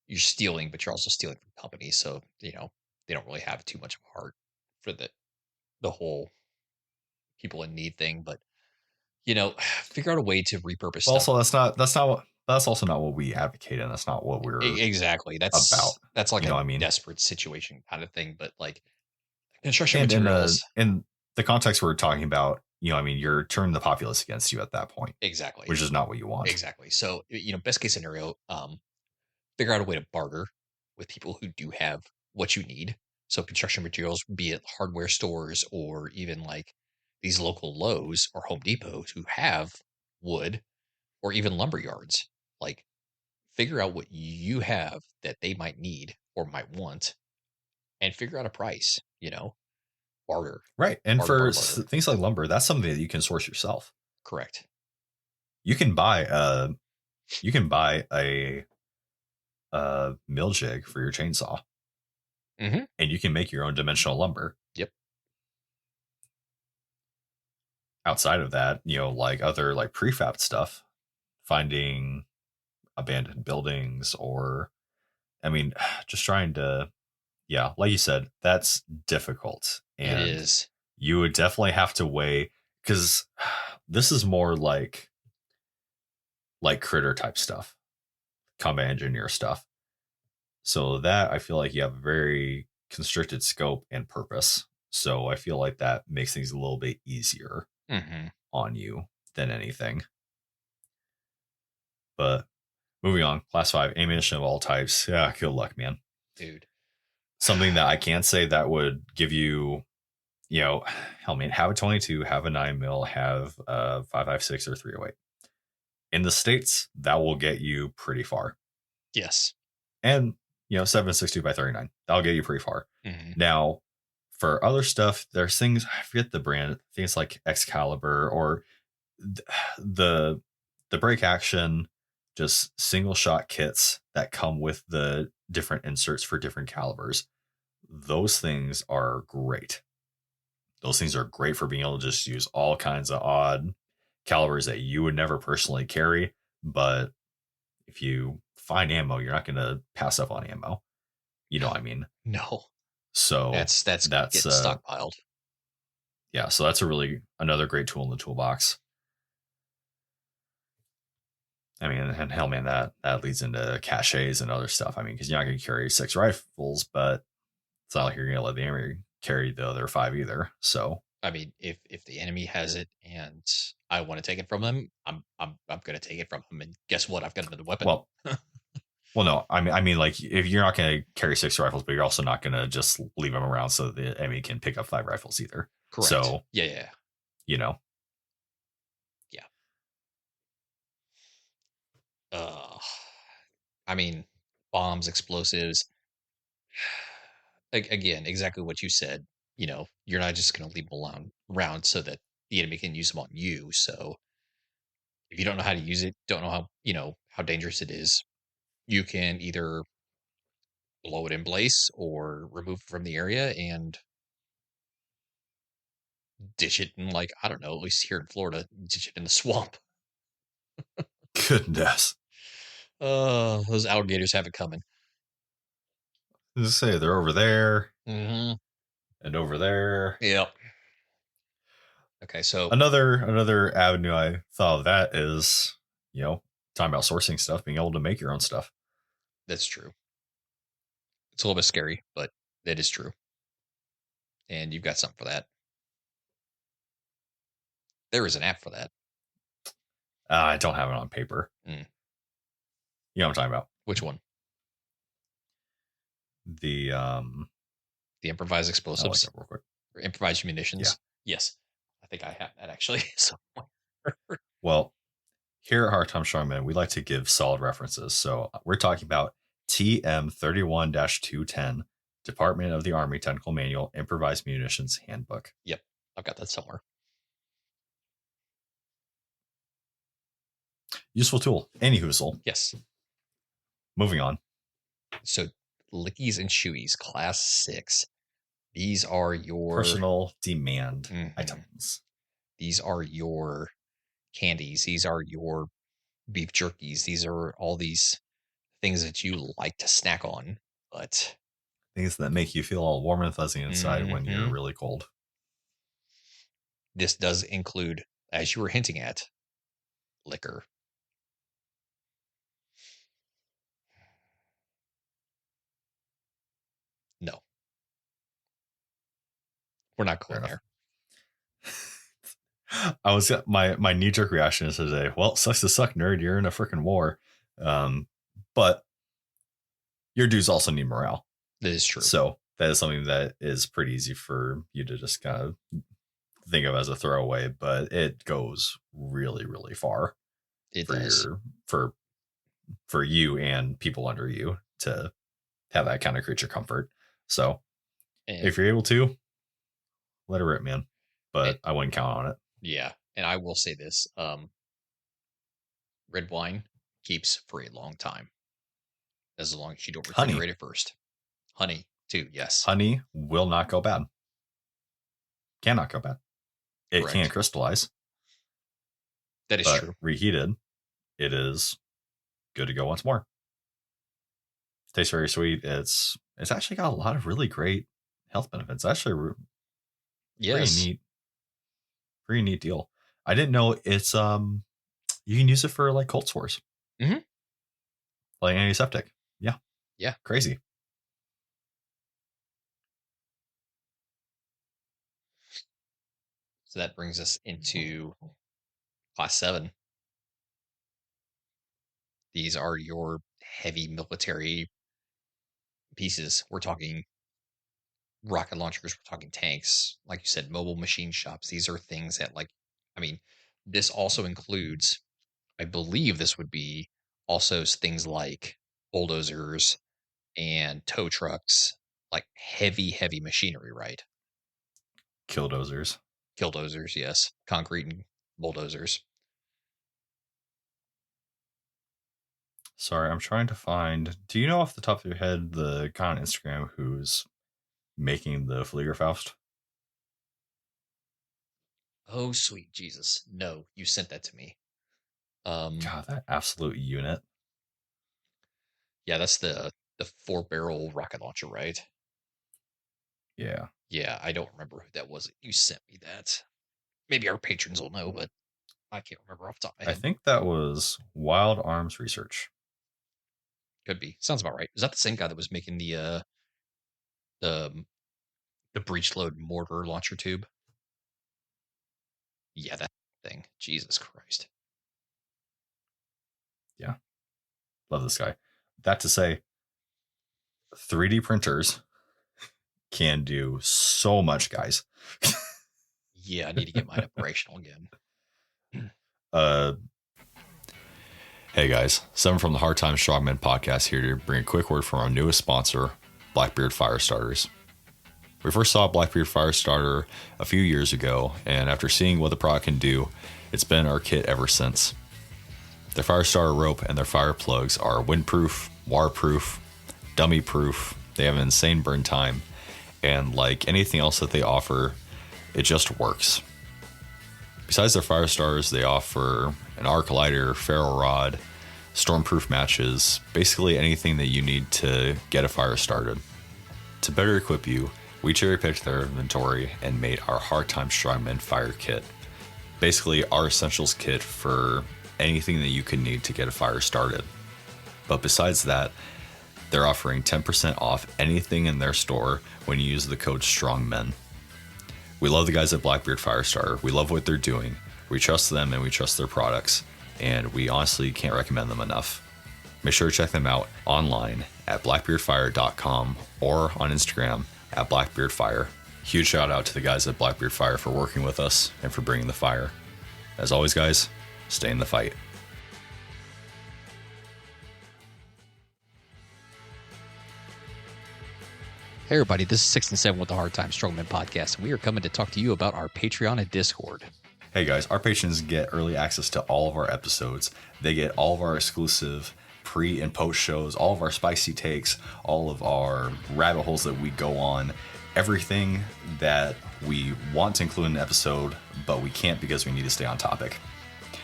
Speaker 1: you're stealing, but you're also stealing from companies. So, they don't really have too much of a heart for the whole people in need thing. But, figure out a way to repurpose
Speaker 2: Well,
Speaker 1: stuff.
Speaker 2: also that's also not what we advocate, and that's not what we're
Speaker 1: Exactly.
Speaker 2: about.
Speaker 1: That's like
Speaker 2: You know
Speaker 1: a
Speaker 2: what I mean?
Speaker 1: desperate situation kind of thing. But like construction
Speaker 2: And
Speaker 1: materials,
Speaker 2: in the context we're talking about, you know, I mean, you're turning the populace against you at that point,
Speaker 1: exactly.
Speaker 2: which is not what you want.
Speaker 1: Exactly. So, best case scenario, figure out a way to barter with people who do have what you need. So construction materials, be it hardware stores or even like these local Lowe's or Home Depots who have wood or even lumber yards. Like figure out what you have that they might need or might want and figure out a price, barter,
Speaker 2: Right. And
Speaker 1: barter,
Speaker 2: for
Speaker 1: barter, barter.
Speaker 2: things like lumber, that's something that you can source yourself.
Speaker 1: Correct.
Speaker 2: You can buy a mill jig for your chainsaw,
Speaker 1: Mm-hmm.
Speaker 2: and you can make your own dimensional lumber.
Speaker 1: Yep.
Speaker 2: Outside of that, you know, like other like prefab stuff, finding abandoned buildings, or I mean, just trying to, yeah, like you said, that's difficult.
Speaker 1: It
Speaker 2: And
Speaker 1: is.
Speaker 2: you would definitely have to weigh, because this is more like critter type stuff, combat engineer stuff. So that I feel like you have a very constricted scope and purpose. So I feel like that makes things a little bit easier
Speaker 1: Mm-hmm.
Speaker 2: on you than anything. But moving on, class 5, ammunition of all types. Yeah, good luck, man.
Speaker 1: Dude.
Speaker 2: Something that I can say that would give you, you know, hell, man, have a 22, have a 9 mil, have a 5.56 or 308. In the States, that will get you pretty far.
Speaker 1: Yes.
Speaker 2: And, you know, 7.62 by 39, that'll get you pretty far.
Speaker 1: Mm-hmm.
Speaker 2: Now, for other stuff, there's things, I forget the brand, things like Excalibur or the break action, just single shot kits that come with the different inserts for different calibers. Those things are great. Those things are great for being able to just use all kinds of odd calibers that you would never personally carry. But if you find ammo, you're not going to pass up on ammo. You know what I mean?
Speaker 1: No.
Speaker 2: So
Speaker 1: That's
Speaker 2: that's
Speaker 1: getting stockpiled.
Speaker 2: yeah. So that's another great tool in the toolbox. I mean, and hell, man, that leads into caches and other stuff. I mean, because you're not going to carry 6 rifles, but it's not like you're going to let the enemy carry the other 5 either. So
Speaker 1: I mean, if the enemy has it and I want to take it from them, I'm going to take it from them. And guess what? I've got another weapon.
Speaker 2: Well, no, I mean, like if you're not going to carry 6 rifles, but you're also not going to just leave them around so the enemy can pick up 5 rifles either.
Speaker 1: Correct.
Speaker 2: So
Speaker 1: yeah.
Speaker 2: You know.
Speaker 1: Yeah. I mean, bombs, explosives. Again, exactly what you said. You're not just going to leave them around so that the enemy can use them on you. So if you don't know how to use it, don't know how dangerous it is, you can either blow it in place or remove it from the area and ditch it in, like, I don't know, at least here in Florida, ditch it in the swamp.
Speaker 2: Goodness.
Speaker 1: Those alligators have it coming.
Speaker 2: Just say they're over there
Speaker 1: Mm-hmm.
Speaker 2: and over there.
Speaker 1: Yep. Okay, so
Speaker 2: another avenue I thought of that is, you know, talking about sourcing stuff, being able to make your own stuff.
Speaker 1: that's true. It's a little bit scary, but that is true. And you've got something for that. There is an app for that.
Speaker 2: I don't have it on paper.
Speaker 1: Mm.
Speaker 2: You know what I'm talking about?
Speaker 1: Which one?
Speaker 2: The
Speaker 1: improvised explosives,
Speaker 2: real quick.
Speaker 1: or improvised munitions.
Speaker 2: Yeah.
Speaker 1: Yes, I think I have that actually.
Speaker 2: Well, here at Hard Time Strongman, we like to give solid references. So we're talking about TM 31-210, Department of the Army Technical Manual, Improvised Munitions Handbook.
Speaker 1: Yep, I've got that somewhere.
Speaker 2: Useful tool. Any hoozle.
Speaker 1: Yes.
Speaker 2: Moving on.
Speaker 1: So Lickies and Chewies, Class 6. These are your
Speaker 2: personal demand items.
Speaker 1: These are your candies. These are your beef jerkies. These are all these things that you like to snack on, but
Speaker 2: things that make you feel all warm and fuzzy inside when you're really cold.
Speaker 1: This does include, as you were hinting at, liquor. No. We're not going there.
Speaker 2: I was my knee-jerk reaction is today, well, sucks to suck, nerd. You're in a freaking war. But your dudes also need morale.
Speaker 1: That is true.
Speaker 2: So that is something that is pretty easy for you to just kind of think of as a throwaway, but it goes really, really far.
Speaker 1: It does.
Speaker 2: For you and people under you to have that kind of creature comfort. So if you're able to, let it rip, man. But I wouldn't count on it.
Speaker 1: Yeah. And I will say this. Red wine keeps for a long time. As long as you don't refrigerate it first. Honey, too, yes.
Speaker 2: Honey will not go bad. Cannot go bad. It
Speaker 1: Correct.
Speaker 2: can't crystallize.
Speaker 1: That is true.
Speaker 2: Reheated, it is good to go once more. Tastes very sweet. It's actually got a lot of really great health benefits. Actually, pretty neat deal. I didn't know it's you can use it for like cold sores.
Speaker 1: Mm-hmm.
Speaker 2: Like antiseptic. Yeah. Crazy.
Speaker 1: So that brings us into Class 7. These are your heavy military pieces. We're talking rocket launchers. We're talking tanks. Like you said, mobile machine shops. These are things that this also includes, I believe this would be also things like bulldozers and tow trucks, like heavy machinery, right?
Speaker 2: Killdozers,
Speaker 1: yes. Concrete and bulldozers.
Speaker 2: Sorry, I'm trying to find. Do you know off the top of your head the guy on Instagram who's making the Fliegerfaust?
Speaker 1: Oh, sweet Jesus. No, you sent that to me.
Speaker 2: God, that absolute unit.
Speaker 1: Yeah, that's the 4-barrel rocket launcher, right?
Speaker 2: Yeah.
Speaker 1: Yeah, I don't remember who that was. You sent me that. Maybe our patrons will know, but I can't remember off the top of my head.
Speaker 2: I think that was Wild Arms Research.
Speaker 1: Could be. Sounds about right. Is that the same guy that was making the breech load mortar launcher tube? Yeah, that thing. Jesus Christ.
Speaker 2: Yeah. Love this guy. That to say, 3D printers can do so much, guys.
Speaker 1: Yeah, I need to get mine operational again.
Speaker 2: Hey guys, Seven from the Hard Times Strongmen podcast here to bring a quick word from our newest sponsor, Blackbeard Fire Starters. We first saw Blackbeard Fire Starter a few years ago, and after seeing what the product can do, it's been our kit ever since. Their fire starter rope and their fire plugs are windproof, waterproof, dummy proof. They have an insane burn time, and like anything else that they offer, it just works. Besides their fire starters, they offer an arc lighter, ferro rod, stormproof matches, basically anything that you need to get a fire started. To better equip you, we cherry-picked their inventory and made our Hard Time Strongmen Fire Kit. Basically, our essentials kit for anything that you can need to get a fire started. But besides that, they're offering 10% off anything in their store when you use the code STRONGMEN. We love the guys at Blackbeard Firestarter. We love what they're doing. We trust them and we trust their products, and we honestly can't recommend them enough. Make sure to check them out online at blackbeardfire.com or on Instagram at blackbeardfire. Huge shout out to the guys at Blackbeard Fire for working with us and for bringing the fire. As always, guys, stay in the fight.
Speaker 1: Hey everybody, this is 6 and 7 with the Hard Time Strongmen podcast, and we are coming to talk to you about our Patreon and Discord.
Speaker 2: Hey guys, our patrons get early access to all of our episodes. They get all of our exclusive pre and post shows, all of our spicy takes, all of our rabbit holes that we go on, everything that we want to include in an episode, but we can't because we need to stay on topic.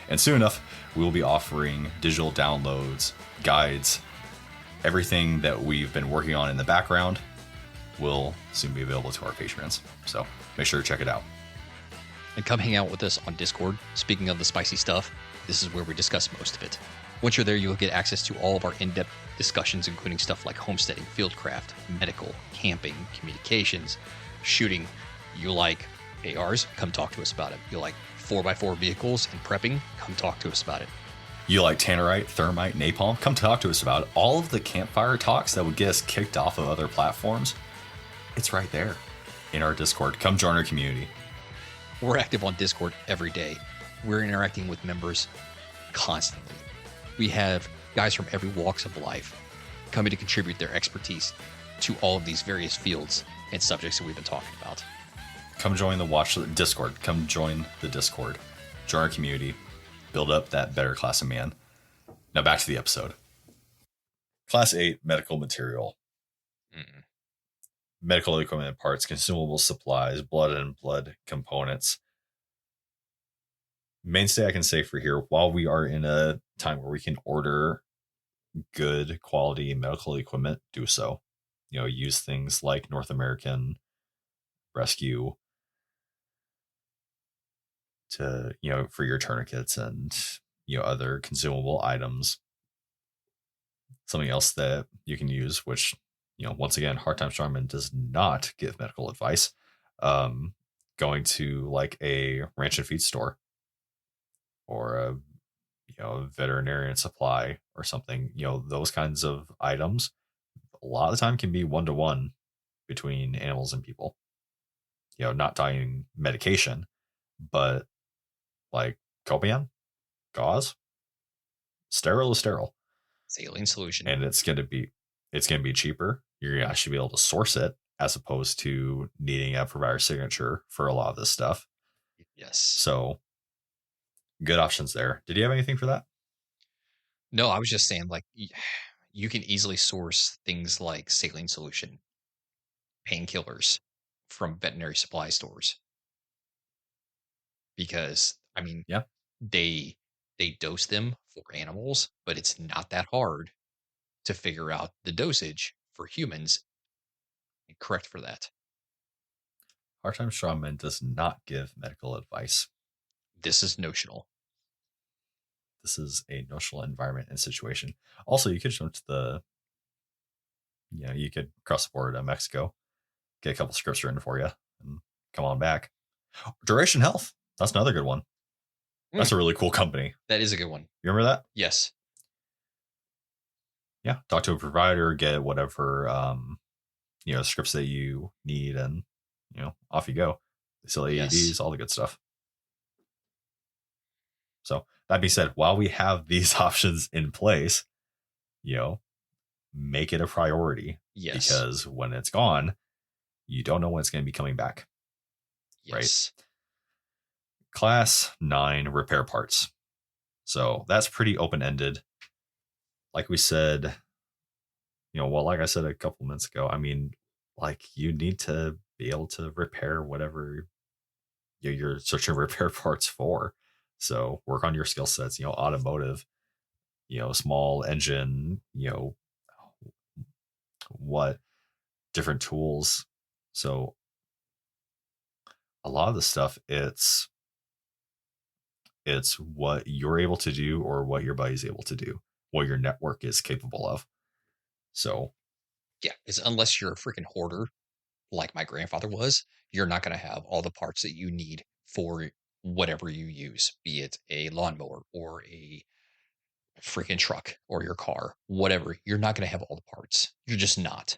Speaker 2: And soon enough, we will be offering digital downloads, guides, everything that we've been working on in the background will soon be available to our patrons. So make sure to check it out.
Speaker 1: And come hang out with us on Discord. Speaking of the spicy stuff, this is where we discuss most of it. Once you're there, you'll get access to all of our in-depth discussions, including stuff like homesteading, fieldcraft, medical, camping, communications, shooting. You like ARs? Come talk to us about it. You like 4x4 vehicles and prepping? Come talk to us about it.
Speaker 2: You like tannerite, thermite, napalm? Come talk to us about it. All of the campfire talks that would get us kicked off of other platforms, it's right there in our Discord. Come join our community.
Speaker 1: We're active on Discord every day. We're interacting with members constantly. We have guys from every walks of life coming to contribute their expertise to all of these various fields and subjects that we've been talking about.
Speaker 2: Come join the Discord. Come join the Discord. Join our community. Build up that better class of man. Now back to the episode. Class 8, medical material. Medical equipment parts, consumable supplies, blood and blood components. Mainstay I can say for here, while we are in a time where we can order good quality medical equipment, do so. Use things like North American Rescue to, for your tourniquets and, other consumable items. Something else that you can use, which, once again, Hard Time Strongman does not give medical advice. Going to like a ranch and feed store or a veterinarian supply or something, those kinds of items a lot of the time can be 1-to-1 between animals and people. Not talking medication, but like Copian, gauze, sterile is sterile.
Speaker 1: Saline solution.
Speaker 2: And it's going to be cheaper. You're going to actually be able to source it as opposed to needing a provider signature for a lot of this stuff.
Speaker 1: Yes.
Speaker 2: So good options there. Did you have anything for that?
Speaker 1: No, I was just saying, like, you can easily source things like saline solution, painkillers from veterinary supply stores. Because, I mean,
Speaker 2: yeah,
Speaker 1: they dose them for animals, but it's not that hard to figure out the dosage for humans and correct for that.
Speaker 2: Hard Time Strongman does not give medical advice.
Speaker 1: This is notional.
Speaker 2: This is a notional environment and situation. Also, you could jump to you could cross the border to Mexico, get a couple scripts written for you, and come on back. Duration Health. That's another good one. That's a really cool company.
Speaker 1: That is a good one.
Speaker 2: You remember that?
Speaker 1: Yes.
Speaker 2: Yeah. Talk to a provider, get whatever, scripts that you need, and, off you go. Sell AEDs, all the good stuff. So that being said, while we have these options in place, make it a priority.
Speaker 1: Yes.
Speaker 2: Because when it's gone, you don't know when it's going to be coming back.
Speaker 1: Yes.
Speaker 2: Right? Class 9 repair parts. So that's pretty open-ended. Like we said, like I said a couple minutes ago, I mean, like you need to be able to repair whatever you're searching repair parts for. So work on your skill sets, automotive, small engine, what different tools. So a lot of the stuff, it's what you're able to do or what your buddy's able to do, what your network is capable of. So
Speaker 1: yeah, because unless you're a freaking hoarder like my grandfather was, you're not going to have all the parts that you need for whatever you use, be it a lawnmower or a freaking truck or your car, whatever. You're not going to have all the parts. You're just not.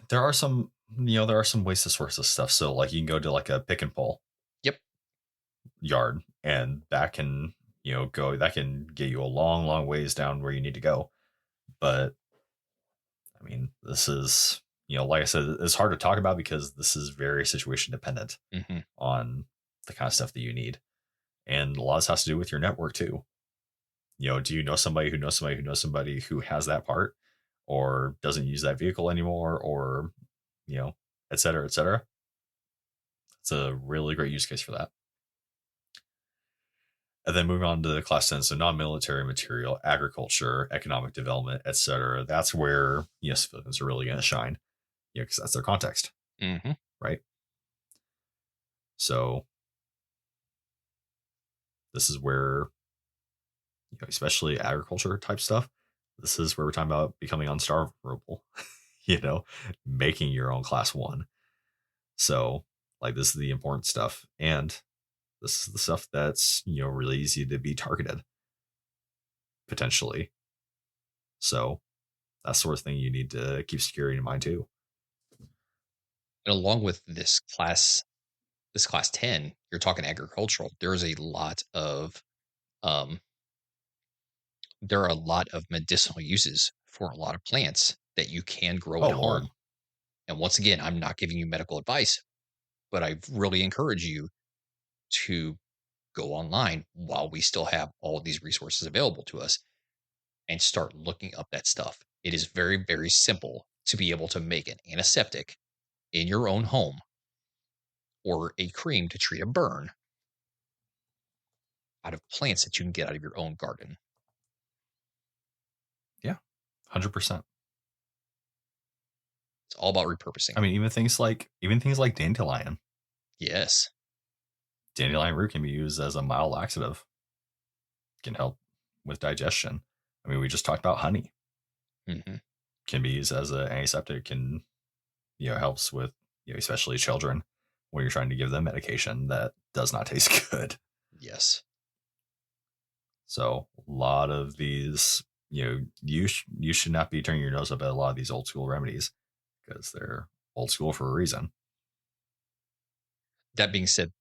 Speaker 2: There are some ways to source this stuff. So like you can go to like a pick and pull.
Speaker 1: Yep.
Speaker 2: Yard, and that can that can get you a long ways down where you need to go. But I mean, this is like I said, it's hard to talk about because this is very situation dependent on the kind of stuff that you need. And a lot of this has to do with your network too. Do you know somebody who knows somebody who knows somebody who has that part or doesn't use that vehicle anymore, or, et cetera, et cetera. It's a really great use case for that. And then moving on to class 10, so non-military material, agriculture, economic development, etc. That's where civilians are really going to shine, because that's their context, right? So this is where, especially agriculture type stuff, this is where we're talking about becoming unstarvable, making your own class 1. So like, this is the important stuff, and this is the stuff that's really easy to be targeted potentially. So that's the sort of thing you need to keep security in mind too.
Speaker 1: And along with this class 10, you're talking agricultural. There's a lot of there are a lot of medicinal uses for a lot of plants that you can grow at home. And once again, I'm not giving you medical advice, but I really encourage you to go online while we still have all of these resources available to us and start looking up that stuff. It is very, very simple to be able to make an antiseptic in your own home or a cream to treat a burn out of plants that you can get out of your own garden.
Speaker 2: Yeah, 100%.
Speaker 1: It's all about repurposing.
Speaker 2: I mean, even things like dandelion.
Speaker 1: Yes.
Speaker 2: Dandelion root can be used as a mild laxative. Can help with digestion. I mean, we just talked about honey. Can be used as an antiseptic, and helps with especially children when you're trying to give them medication that does not taste good.
Speaker 1: Yes.
Speaker 2: So a lot of these, you should not be turning your nose up at a lot of these old school remedies, because they're old school for a reason.
Speaker 1: That being said,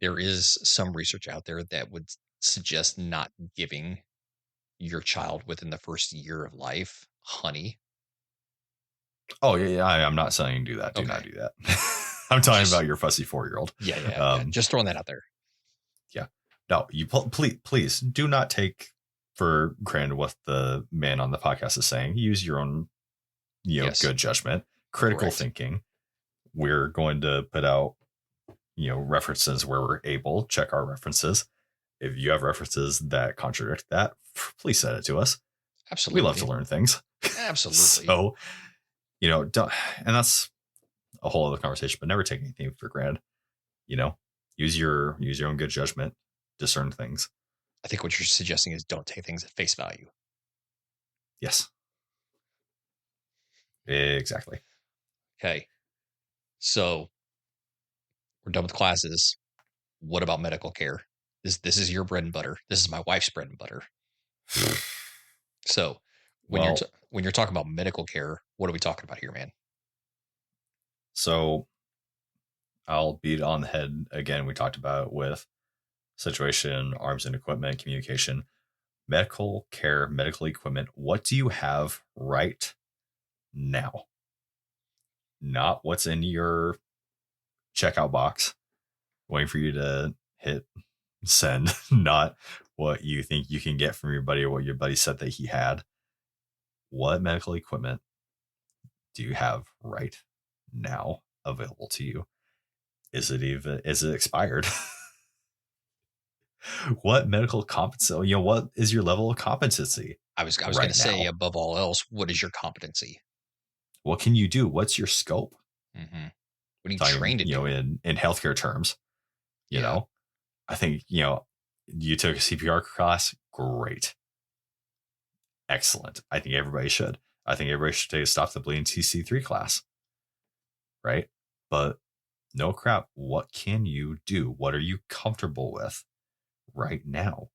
Speaker 1: there is some research out there that would suggest not giving your child within the first year of life honey.
Speaker 2: Oh yeah, I'm not saying do that. Do not do that. I'm talking about your fussy 4-year-old.
Speaker 1: Yeah. Just throwing that out there.
Speaker 2: Yeah. No, you please do not take for granted what the man on the podcast is saying. Use your own, good judgment, critical thinking. We're going to put out, references where we're able. Check our references. If you have references that contradict that, please send it to us.
Speaker 1: Absolutely.
Speaker 2: We love to learn things.
Speaker 1: Absolutely.
Speaker 2: So, don't, and that's a whole other conversation, but never take anything for granted. Use your own good judgment, discern things.
Speaker 1: I think what you're suggesting is don't take things at face value.
Speaker 2: Yes. Exactly.
Speaker 1: Okay. So we're done with classes. What about medical care? This is your bread and butter. This is my wife's bread and butter. So when you're talking about medical care, what are we talking about here, man?
Speaker 2: So I'll beat it on the head again. We talked about it with situation, arms and equipment, communication, medical care, medical equipment. What do you have right now? Not what's in your checkout box waiting for you to hit send, not what you think you can get from your buddy or what your buddy said that he had. What medical equipment do you have right now available to you? Is it expired? What medical competency, what is your level of competency?
Speaker 1: I was going to say, above all else, what is your competency? What
Speaker 2: can you do? What's your scope?
Speaker 1: Mm-hmm. What are you trained to do?
Speaker 2: In healthcare terms, you know, I think, you took a CPR class. Great. Excellent. I think everybody should. I think everybody should take a Stop the Bleeding TC3 class. Right. But no crap. What can you do? What are you comfortable with right now?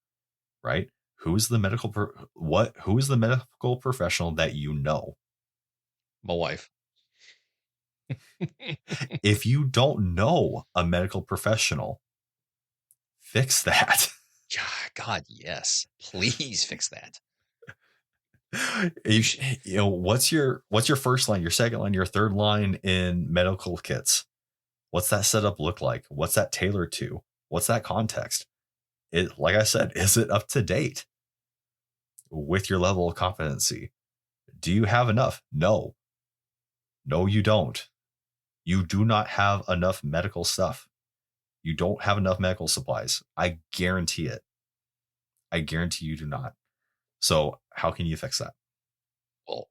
Speaker 2: Right. Who is the medical professional that you know?
Speaker 1: My wife.
Speaker 2: If you don't know a medical professional, fix that.
Speaker 1: God, yes. Please fix that.
Speaker 2: What's your first line, your second line, your third line in medical kits? What's that setup look like? What's that tailored to? What's that context? It, like I said, is it up to date with your level of competency? Do you have enough? No. No, you don't. You do not have enough medical stuff. You don't have enough medical supplies. I guarantee it. I guarantee you do not. So how can you fix that?
Speaker 1: Well,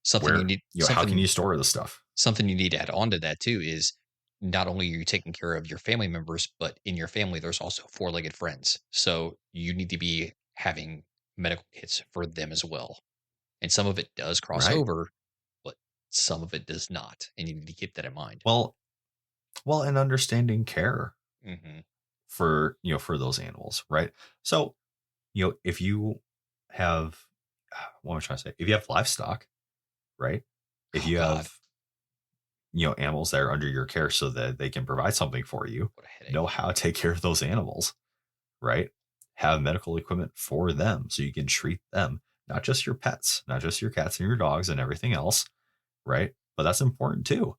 Speaker 1: something you
Speaker 2: Where,
Speaker 1: need
Speaker 2: how can
Speaker 1: something
Speaker 2: you store the stuff?
Speaker 1: something you need to add on to that too is not only are you taking care of your family members, but in your family there's also four-legged friends. So you need to be having medical kits for them as well. And some of it does cross
Speaker 2: Right.
Speaker 1: over, but some of it does not, and you need to keep that in mind.
Speaker 2: Well, and understanding care
Speaker 1: Mhm.
Speaker 2: for, for those animals, right? So, if you have, what am I trying to say? If you have livestock, right? If
Speaker 1: Oh
Speaker 2: you
Speaker 1: god,
Speaker 2: have, animals that are under your care so that they can provide something for you,
Speaker 1: what a
Speaker 2: know
Speaker 1: headache.
Speaker 2: how to take care of those animals, right? Have medical equipment for them so you can treat them, not just your pets, not just your cats and your dogs and everything else, right? But that's important too,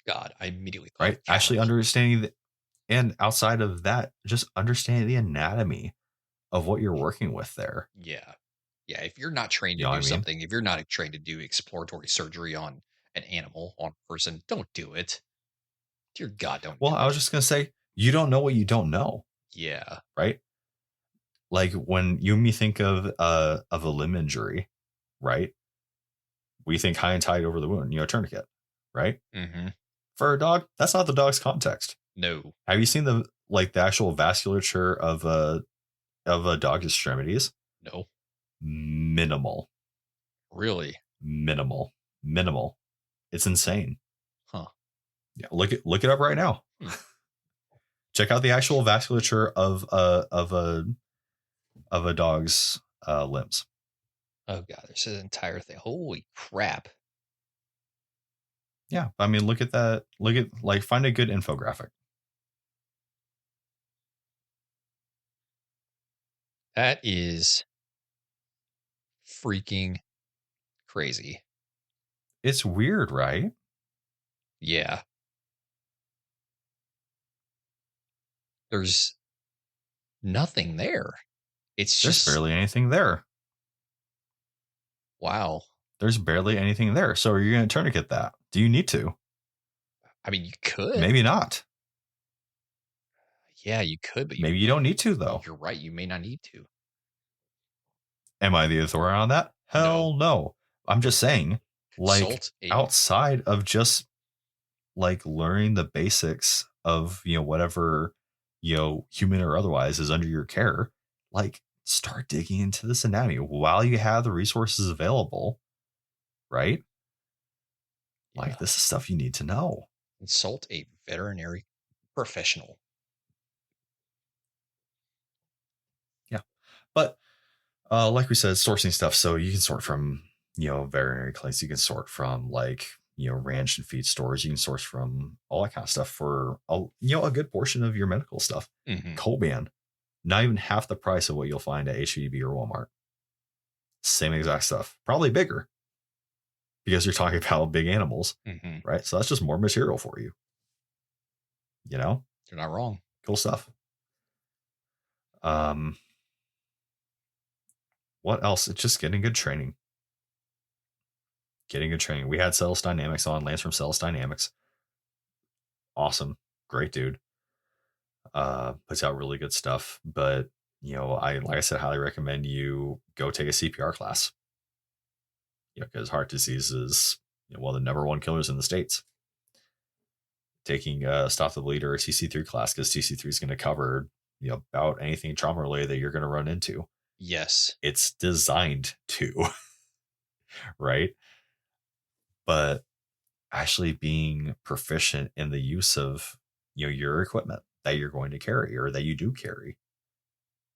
Speaker 1: God, I immediately thought
Speaker 2: right?
Speaker 1: of
Speaker 2: Actually
Speaker 1: cattle.
Speaker 2: understanding that, and outside of that, just understanding the anatomy of what you're working with there.
Speaker 1: Yeah. Yeah, if you're not trained
Speaker 2: You
Speaker 1: to
Speaker 2: know what
Speaker 1: do
Speaker 2: I mean?
Speaker 1: something, if you're not trained to do exploratory surgery on an animal, on a person, don't do it. Dear God, don't
Speaker 2: Well,
Speaker 1: do
Speaker 2: I was
Speaker 1: it.
Speaker 2: just going to say, you don't know what you don't know,
Speaker 1: Yeah.
Speaker 2: right? Like when you and me think of a limb injury, right? We think high and tight over the wound, tourniquet, right?
Speaker 1: Mhm.
Speaker 2: For a dog, that's not the dog's context.
Speaker 1: No.
Speaker 2: Have you seen the actual vasculature of a dog's extremities?
Speaker 1: No.
Speaker 2: Minimal,
Speaker 1: Really?
Speaker 2: minimal, minimal. It's insane.
Speaker 1: Huh.
Speaker 2: Yeah, look it up right now.
Speaker 1: Hmm.
Speaker 2: Check out the actual vasculature of a dog's limbs.
Speaker 1: Oh god, there's an entire thing. Holy crap.
Speaker 2: Yeah, I mean, look at that. Look at find a good infographic.
Speaker 1: That is freaking crazy.
Speaker 2: It's weird, right?
Speaker 1: Yeah. There's nothing there. It's
Speaker 2: There's
Speaker 1: just
Speaker 2: barely anything there.
Speaker 1: wow.
Speaker 2: There's barely anything there. So are you going to tourniquet that? Do you need to?
Speaker 1: I mean, you could.
Speaker 2: Maybe not.
Speaker 1: Yeah, you could, but
Speaker 2: Maybe you don't need to though.
Speaker 1: you're right. You may not need to.
Speaker 2: Am I the authority on that?
Speaker 1: No.
Speaker 2: Hell no. I'm just saying, like,
Speaker 1: Consult a
Speaker 2: outside of just like learning the basics of, whatever, human or otherwise is under your care, like start digging into this anatomy while you have the resources available, right?
Speaker 1: yeah.
Speaker 2: Like, this is stuff you need to know.
Speaker 1: Consult a veterinary professional.
Speaker 2: Yeah. But like we said, sourcing stuff. So you can sort from, veterinary clinics. You can sort from like, ranch and feed stores. You can source from all that kind of stuff for a good portion of your medical stuff.
Speaker 1: Mhm.
Speaker 2: Coban, not even half the price of what you'll find at HEB or Walmart. Same exact stuff, probably bigger because you're talking about big animals,
Speaker 1: Mhm.
Speaker 2: right? So that's just more material for you.
Speaker 1: You're not wrong.
Speaker 2: Cool stuff. Um, what else? It's just getting good training. Getting good training. We had Celis Dynamics on, Lance from Celis Dynamics. Awesome. Great dude. Puts out really good stuff. But, like I said, highly recommend you go take a CPR class. Because heart disease is one of the number one killers in the States. Taking Stop the Bleed or a TC3 class, because TC3 is going to cover about anything trauma related that you're going to run into.
Speaker 1: Yes.
Speaker 2: It's designed to, right? But actually being proficient in the use of your equipment that you're going to carry or that you do carry.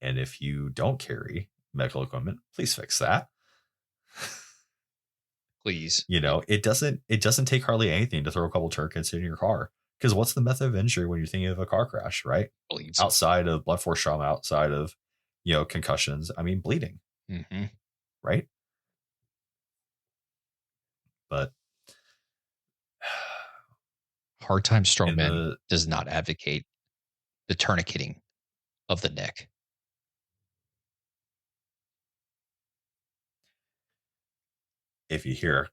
Speaker 2: And if you don't carry medical equipment, please fix that.
Speaker 1: Please.
Speaker 2: It doesn't take hardly anything to throw a couple tourniquets in your car. Because what's the method of injury when you're thinking of a car crash, right?
Speaker 1: Bleeds.
Speaker 2: Outside of blunt force trauma, outside of concussions, I mean bleeding,
Speaker 1: Mhm.
Speaker 2: right? But
Speaker 1: Hard Time
Speaker 2: in
Speaker 1: Strongman
Speaker 2: the
Speaker 1: does not advocate the tourniqueting of the neck.
Speaker 2: If you hear,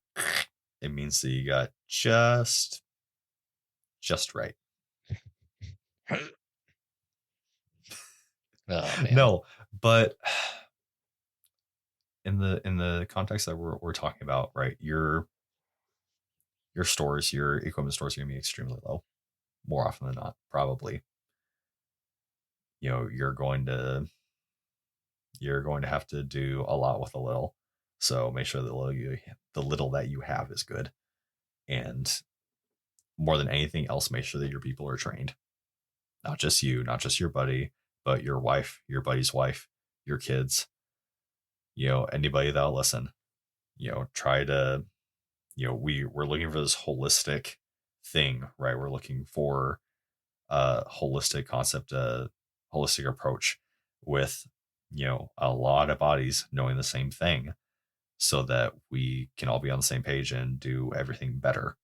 Speaker 2: it means that you got just right.
Speaker 1: Oh man.
Speaker 2: No, but in the context that we're talking about, right? Your stores, your equipment stores are gonna be extremely low, more often than not, probably. You're going to have to do a lot with a little. So make sure the little that you have is good. And more than anything else, make sure that your people are trained. Not just you, not just your buddy, but your wife, your buddy's wife, your kids, anybody that'll listen. Try to, we're looking for this holistic thing, right? We're looking for a holistic concept, a holistic approach with, a lot of bodies knowing the same thing so that we can all be on the same page and do everything better.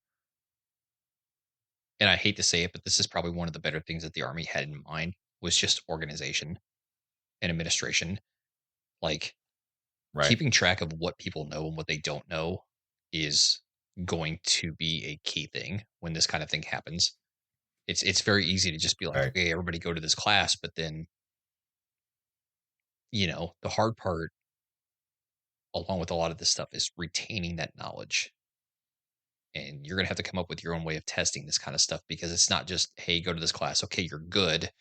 Speaker 1: And I hate to say it, but this is probably one of the better things that the Army had in mind was just organization and administration. Like
Speaker 2: Right.
Speaker 1: keeping track of what people know and what they don't know is going to be a key thing when this kind of thing happens. It's very easy to just be like,
Speaker 2: Right.
Speaker 1: okay, everybody go to this class, but then, the hard part along with a lot of this stuff is retaining that knowledge. And you're gonna have to come up with your own way of testing this kind of stuff because it's not just, hey, go to this class, okay, you're good.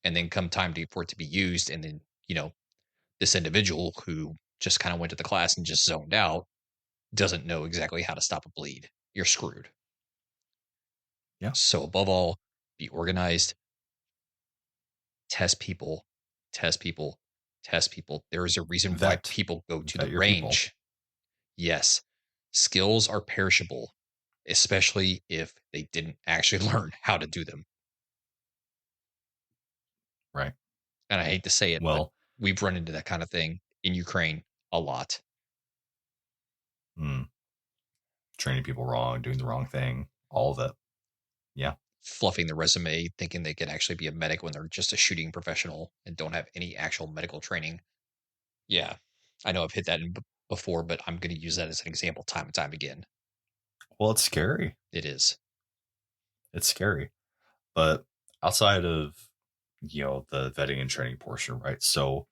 Speaker 1: And then come time for it to be used, and then, this individual who just kind of went to the class and just zoned out doesn't know exactly how to stop a bleed. You're screwed.
Speaker 2: Yeah.
Speaker 1: So above all, be organized, test people, test people, test people. There is a reason why
Speaker 2: Vet.
Speaker 1: people go to the
Speaker 2: Vet your people.
Speaker 1: range. Yes, skills are perishable, especially if they didn't actually learn how to do them.
Speaker 2: Right.
Speaker 1: And I hate to say it, but
Speaker 2: Well,
Speaker 1: we've run into that kind of thing in Ukraine a lot.
Speaker 2: mm, training people wrong, doing the wrong thing, all of it. Yeah.
Speaker 1: Fluffing the resume, thinking they can actually be a medic when they're just a shooting professional and don't have any actual medical training. Yeah, I know I've hit that before, but I'm going to use that as an example time and time again.
Speaker 2: Well, it's scary.
Speaker 1: It is.
Speaker 2: It's scary. But outside of, the vetting and training portion, right? So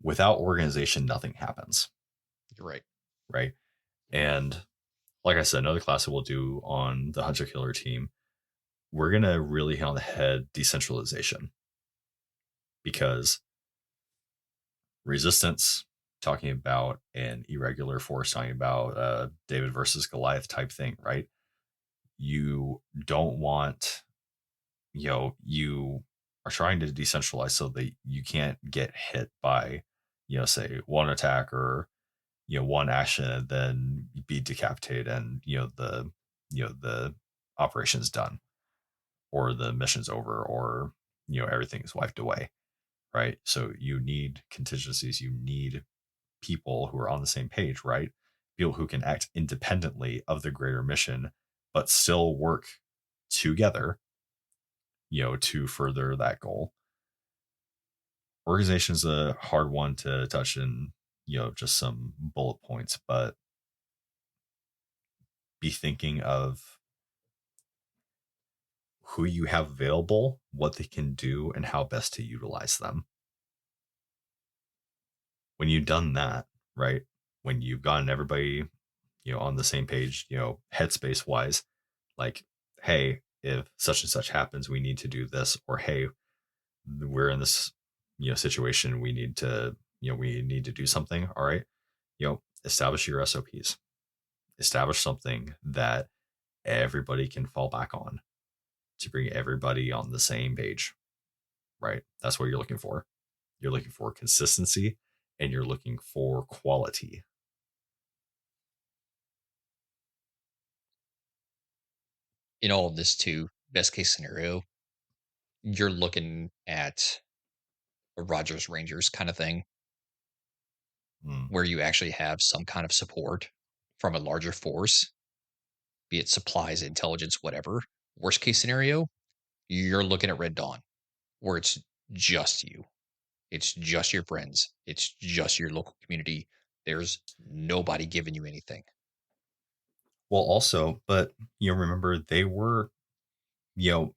Speaker 2: without organization, nothing happens,
Speaker 1: You're right.
Speaker 2: right? And like I said, another class that we'll do on the Hunter Killer team, we're going to really hit on the head decentralization because resistance, talking about an irregular force, talking about David versus Goliath type thing, right? You don't want, you are trying to decentralize so that you can't get hit by, say one attack or, one action and then be decapitated and, the operation's done or the mission's over or, everything is wiped away. Right. So you need contingencies. You need people who are on the same page, right? People who can act independently of the greater mission, but still work together, to further that goal. Organization is a hard one to touch in, just some bullet points, but be thinking of who you have available, what they can do, and how best to utilize them. When you've done that, right? When you've gotten everybody, on the same page, headspace wise, like, hey, if such and such happens, we need to do this, or hey, we're in this, situation, we need to do something. All right, establish your SOPs, establish something that everybody can fall back on to bring everybody on the same page, right? That's what you're looking for. You're looking for consistency and you're looking for quality.
Speaker 1: In all of this, too, best case scenario, you're looking at a Rogers Rangers kind of thing
Speaker 2: Mm,
Speaker 1: where you actually have some kind of support from a larger force, be it supplies, intelligence, whatever. Worst case scenario, you're looking at Red Dawn. where it's just you. It's just your friends. It's just your local community. There's nobody giving you anything.
Speaker 2: Well, also, but remember they were, you know,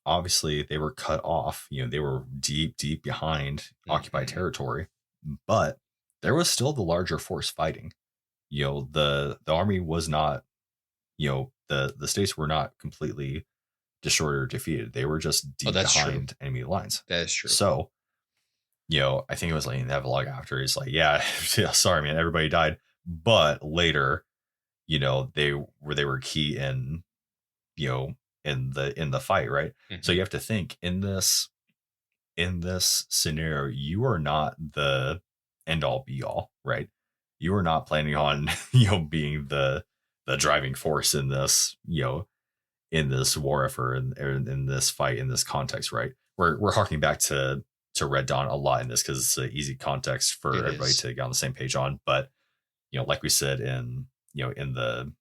Speaker 2: obviously they were cut off. They were deep, deep behind occupied
Speaker 1: Mhm.
Speaker 2: territory, but there was still the larger force fighting. The army was not, the states were not completely destroyed or defeated. They were just
Speaker 1: Oh,
Speaker 2: deep
Speaker 1: that's true.
Speaker 2: behind enemy lines.
Speaker 1: That is true.
Speaker 2: So, I think it was like in the epilogue after he's like, yeah, yeah, sorry, man, everybody died. But later, they were key in, in the fight, right? So
Speaker 1: Mhm.
Speaker 2: you have to think in this scenario, you are not the end all be all, right? You are not planning on, being the driving force in this, in this war effort in this fight in this context, right? We're harking back to Red Dawn a lot in this because it's an easy context for
Speaker 1: It
Speaker 2: everybody
Speaker 1: is.
Speaker 2: to get on the same page on. But like we said in the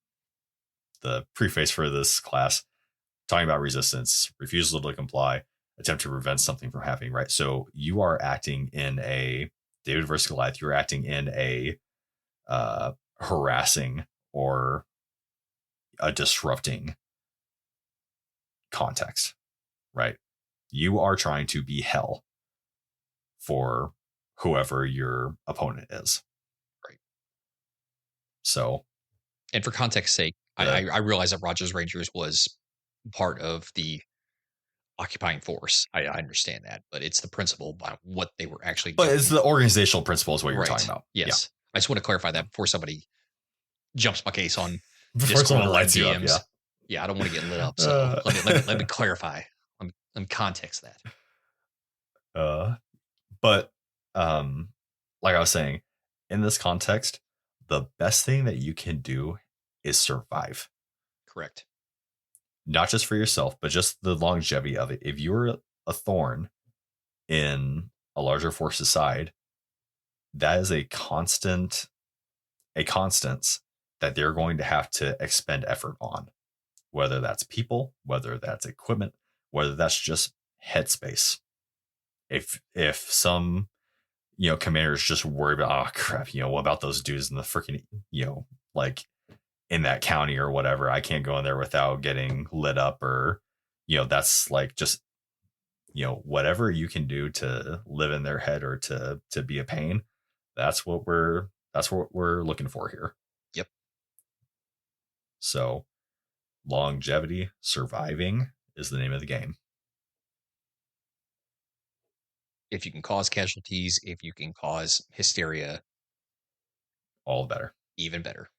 Speaker 2: preface for this class, talking about resistance, refusal to comply, attempt to prevent something from happening, right? So you are acting in a David versus Goliath. You're acting in a harassing or a disrupting context, right? You are trying to be hell for whoever your opponent is.
Speaker 1: Right.
Speaker 2: So
Speaker 1: And for context sake,
Speaker 2: the
Speaker 1: I realize that Rogers Rangers was part of the occupying force. I understand that, but it's the principle by what they were actually
Speaker 2: but it's
Speaker 1: doing.
Speaker 2: the organizational principle is what you're talking
Speaker 1: Right.
Speaker 2: about. Yeah.
Speaker 1: Yes. I just want to clarify that before somebody jumps my case on
Speaker 2: Before
Speaker 1: Discord
Speaker 2: someone
Speaker 1: or in
Speaker 2: lights you up,
Speaker 1: DMs.
Speaker 2: yeah.
Speaker 1: Yeah, I don't want to get lit up. So
Speaker 2: Uh,
Speaker 1: let me clarify. Let me context that.
Speaker 2: uh, but like I was saying, in this context, the best thing that you can do is survive.
Speaker 1: Correct.
Speaker 2: Not just for yourself, but just the longevity of it. If you're a thorn in a larger force's side, that is a constance that they're going to have to expend effort on, whether that's people, whether that's equipment, whether that's just headspace. If some commanders just worry about, oh crap, what about those dudes in the freaking like in that county or whatever, I can't go in there without getting lit up, or that's like just whatever you can do to live in their head or to be a pain. That's what we're looking for here.
Speaker 1: Yep.
Speaker 2: So longevity, surviving is the name of the game.
Speaker 1: If you can cause casualties, if you can cause hysteria,
Speaker 2: All better.
Speaker 1: even better.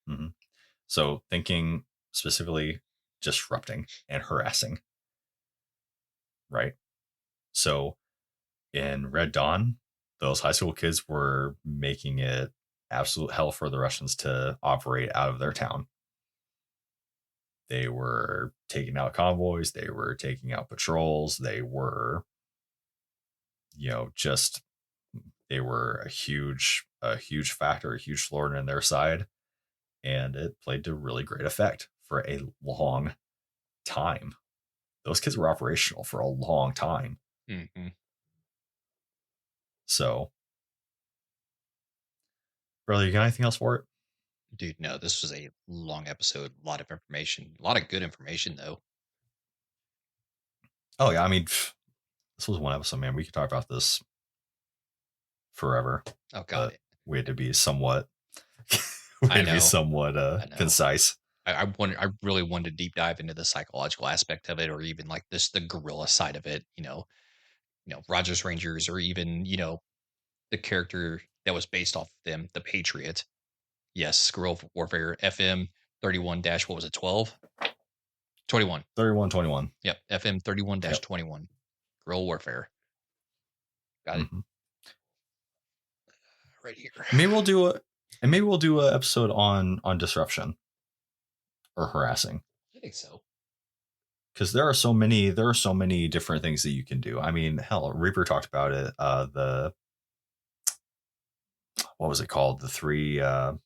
Speaker 2: Mm-hmm. So thinking specifically disrupting and harassing, right? So in Red Dawn, those high school kids were making it absolute hell for the Russians to operate out of their town. They were taking out convoys, they were taking out patrols, they were, just they were a huge factor, a huge thorn in their side, and it played to really great effect for a long time. Those kids were operational for a long time.
Speaker 1: Hmm.
Speaker 2: So, brother, you got anything else for it?
Speaker 1: Dude, no, this was a long episode. A lot of information. A lot of good information, though.
Speaker 2: Oh yeah, I mean, this was one episode, man. We could talk about this forever,
Speaker 1: Oh, God.
Speaker 2: but we had to be somewhat
Speaker 1: I know. I know.
Speaker 2: concise.
Speaker 1: I really wanted to deep dive into the psychological aspect of it, or even like this the guerrilla side of it. Rogers Rangers, or even the character that was based off of them, the Patriot. Yes, guerrilla warfare. FM 31 dash what was it 12 21.
Speaker 2: 3121.
Speaker 1: Yep, FM 31 dash
Speaker 2: Yep.
Speaker 1: 21. Guerrilla warfare. Got it
Speaker 2: Mm-hmm.
Speaker 1: right here.
Speaker 2: Maybe we'll do a episode on disruption or harassing,
Speaker 1: I think so.
Speaker 2: because there are so many different things that you can do. I mean, hell, Reaper talked about it. The what was it called? The 313,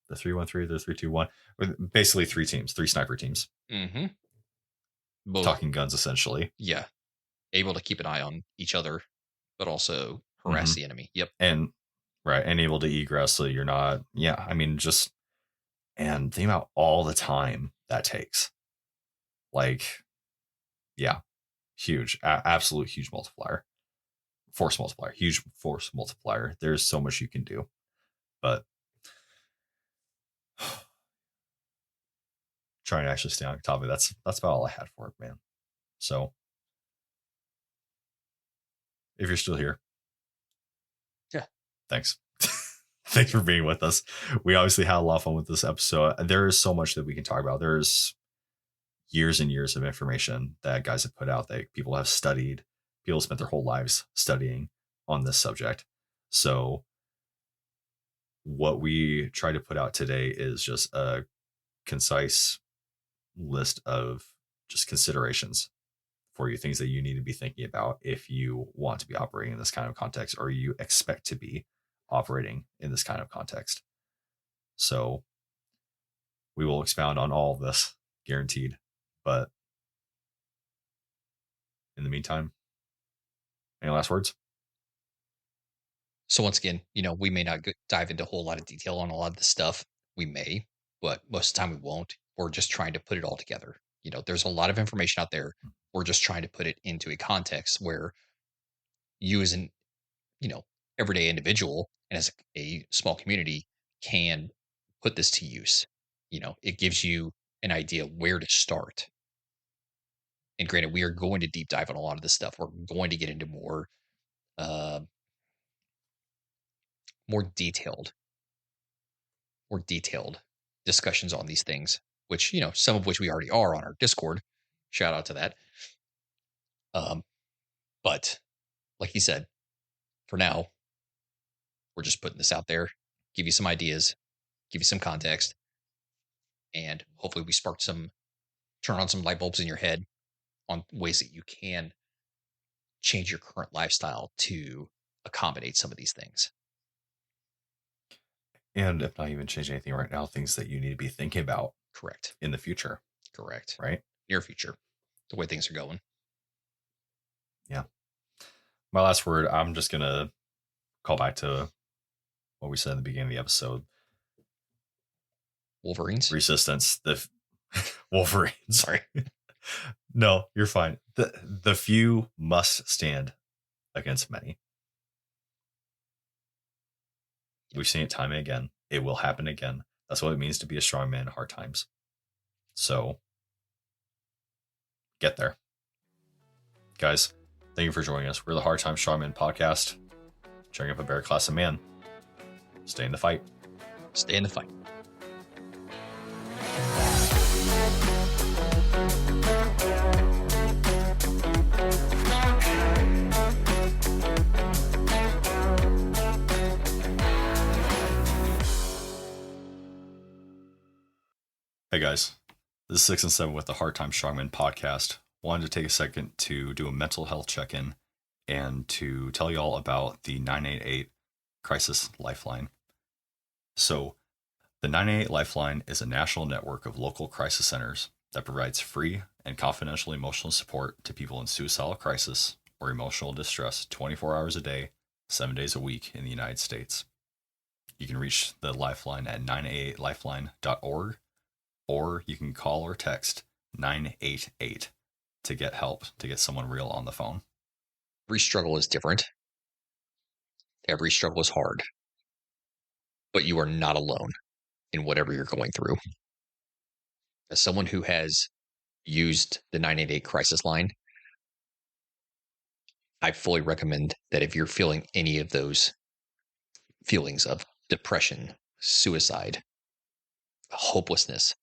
Speaker 2: the 321, basically three teams, three sniper teams.
Speaker 1: Hmm. Both,
Speaker 2: talking guns essentially.
Speaker 1: yeah, able to keep an eye on each other, but also harass
Speaker 2: Hmm.
Speaker 1: the enemy. Yep.
Speaker 2: And right, and able to egress so you're not. Yeah, I mean, just and think about all the time that takes. Like, yeah, huge, absolute huge multiplier, force multiplier, huge force multiplier. There's so much you can do, but trying to actually stay on top of it. That's about all I had for it, man. So if you're still here,
Speaker 1: Yeah.
Speaker 2: thanks. Thanks for being with us. We obviously had a lot of fun with this episode. There is so much that we can talk about. There's years and years of information that guys have put out that people have studied. People spent their whole lives studying on this subject. So what we try to put out today is just a concise list of just considerations for you, things that you need to be thinking about if you want to be operating in this kind of context or you expect to be operating in this kind of context. So we will expound on all of this, guaranteed. But in the meantime, any last words?
Speaker 1: So once again, we may not dive into a whole lot of detail on a lot of the stuff. We may, but most of the time we won't. We're just trying to put it all together. There's a lot of information out there. We're just trying to put it into a context where you as an, you know, everyday individual and as a small community can put this to use. It gives you an idea where to start. And granted, we are going to deep dive on a lot of this stuff. We're going to get into uh, more detailed more detailed discussions on these things, which, some of which we already are on our Discord. Shout out to that. But like you said, for now, we're just putting this out there, give you some ideas, give you some context, and hopefully we turn on some light bulbs in your head on ways that you can change your current lifestyle to accommodate some of these things.
Speaker 2: And if not even change anything right now, things that you need to be thinking about
Speaker 1: Correct.
Speaker 2: in the future.
Speaker 1: Correct.
Speaker 2: Right?
Speaker 1: Near future, the way things are going.
Speaker 2: Yeah. My last word, I'm just going to call back to what we said in the beginning of the episode.
Speaker 1: Wolverines?
Speaker 2: Resistance. The Wolverines.
Speaker 1: Sorry.
Speaker 2: No, you're fine. The few must stand against many. We've seen it time and again. It will happen again. That's what it means to be a strong man in hard times. So get there. Guys, thank you for joining us. We're the Hard Time Strongman podcast. Cheering up a bear class of man. Stay in the fight.
Speaker 1: Stay in the fight.
Speaker 2: Hey guys, this is 6 and 7 with the Hard Time Strongman podcast. Wanted to take a second to do a mental health check-in and to tell you all about the 988 Crisis Lifeline. So, the 988 Lifeline is a national network of local crisis centers that provides free and confidential emotional support to people in suicidal crisis or emotional distress 24 hours a day, 7 days a week in the United States. You can reach the Lifeline at 988lifeline.org, or you can call or text 988 to get help, to get someone real on the phone.
Speaker 1: Every struggle is different. Every struggle is hard. But you are not alone in whatever you're going through. As someone who has used the 988 crisis line, I fully recommend that if you're feeling any of those feelings of depression, suicide, hopelessness,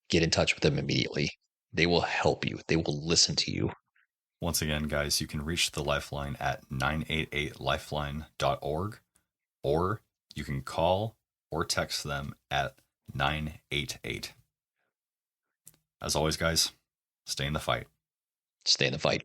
Speaker 1: get in touch with them immediately. They will help you. They will listen to you.
Speaker 2: Once again, guys, you can reach the Lifeline at 988lifeline.org, or you can call or text them at 988. As always, guys, stay in the fight.
Speaker 1: Stay in the fight.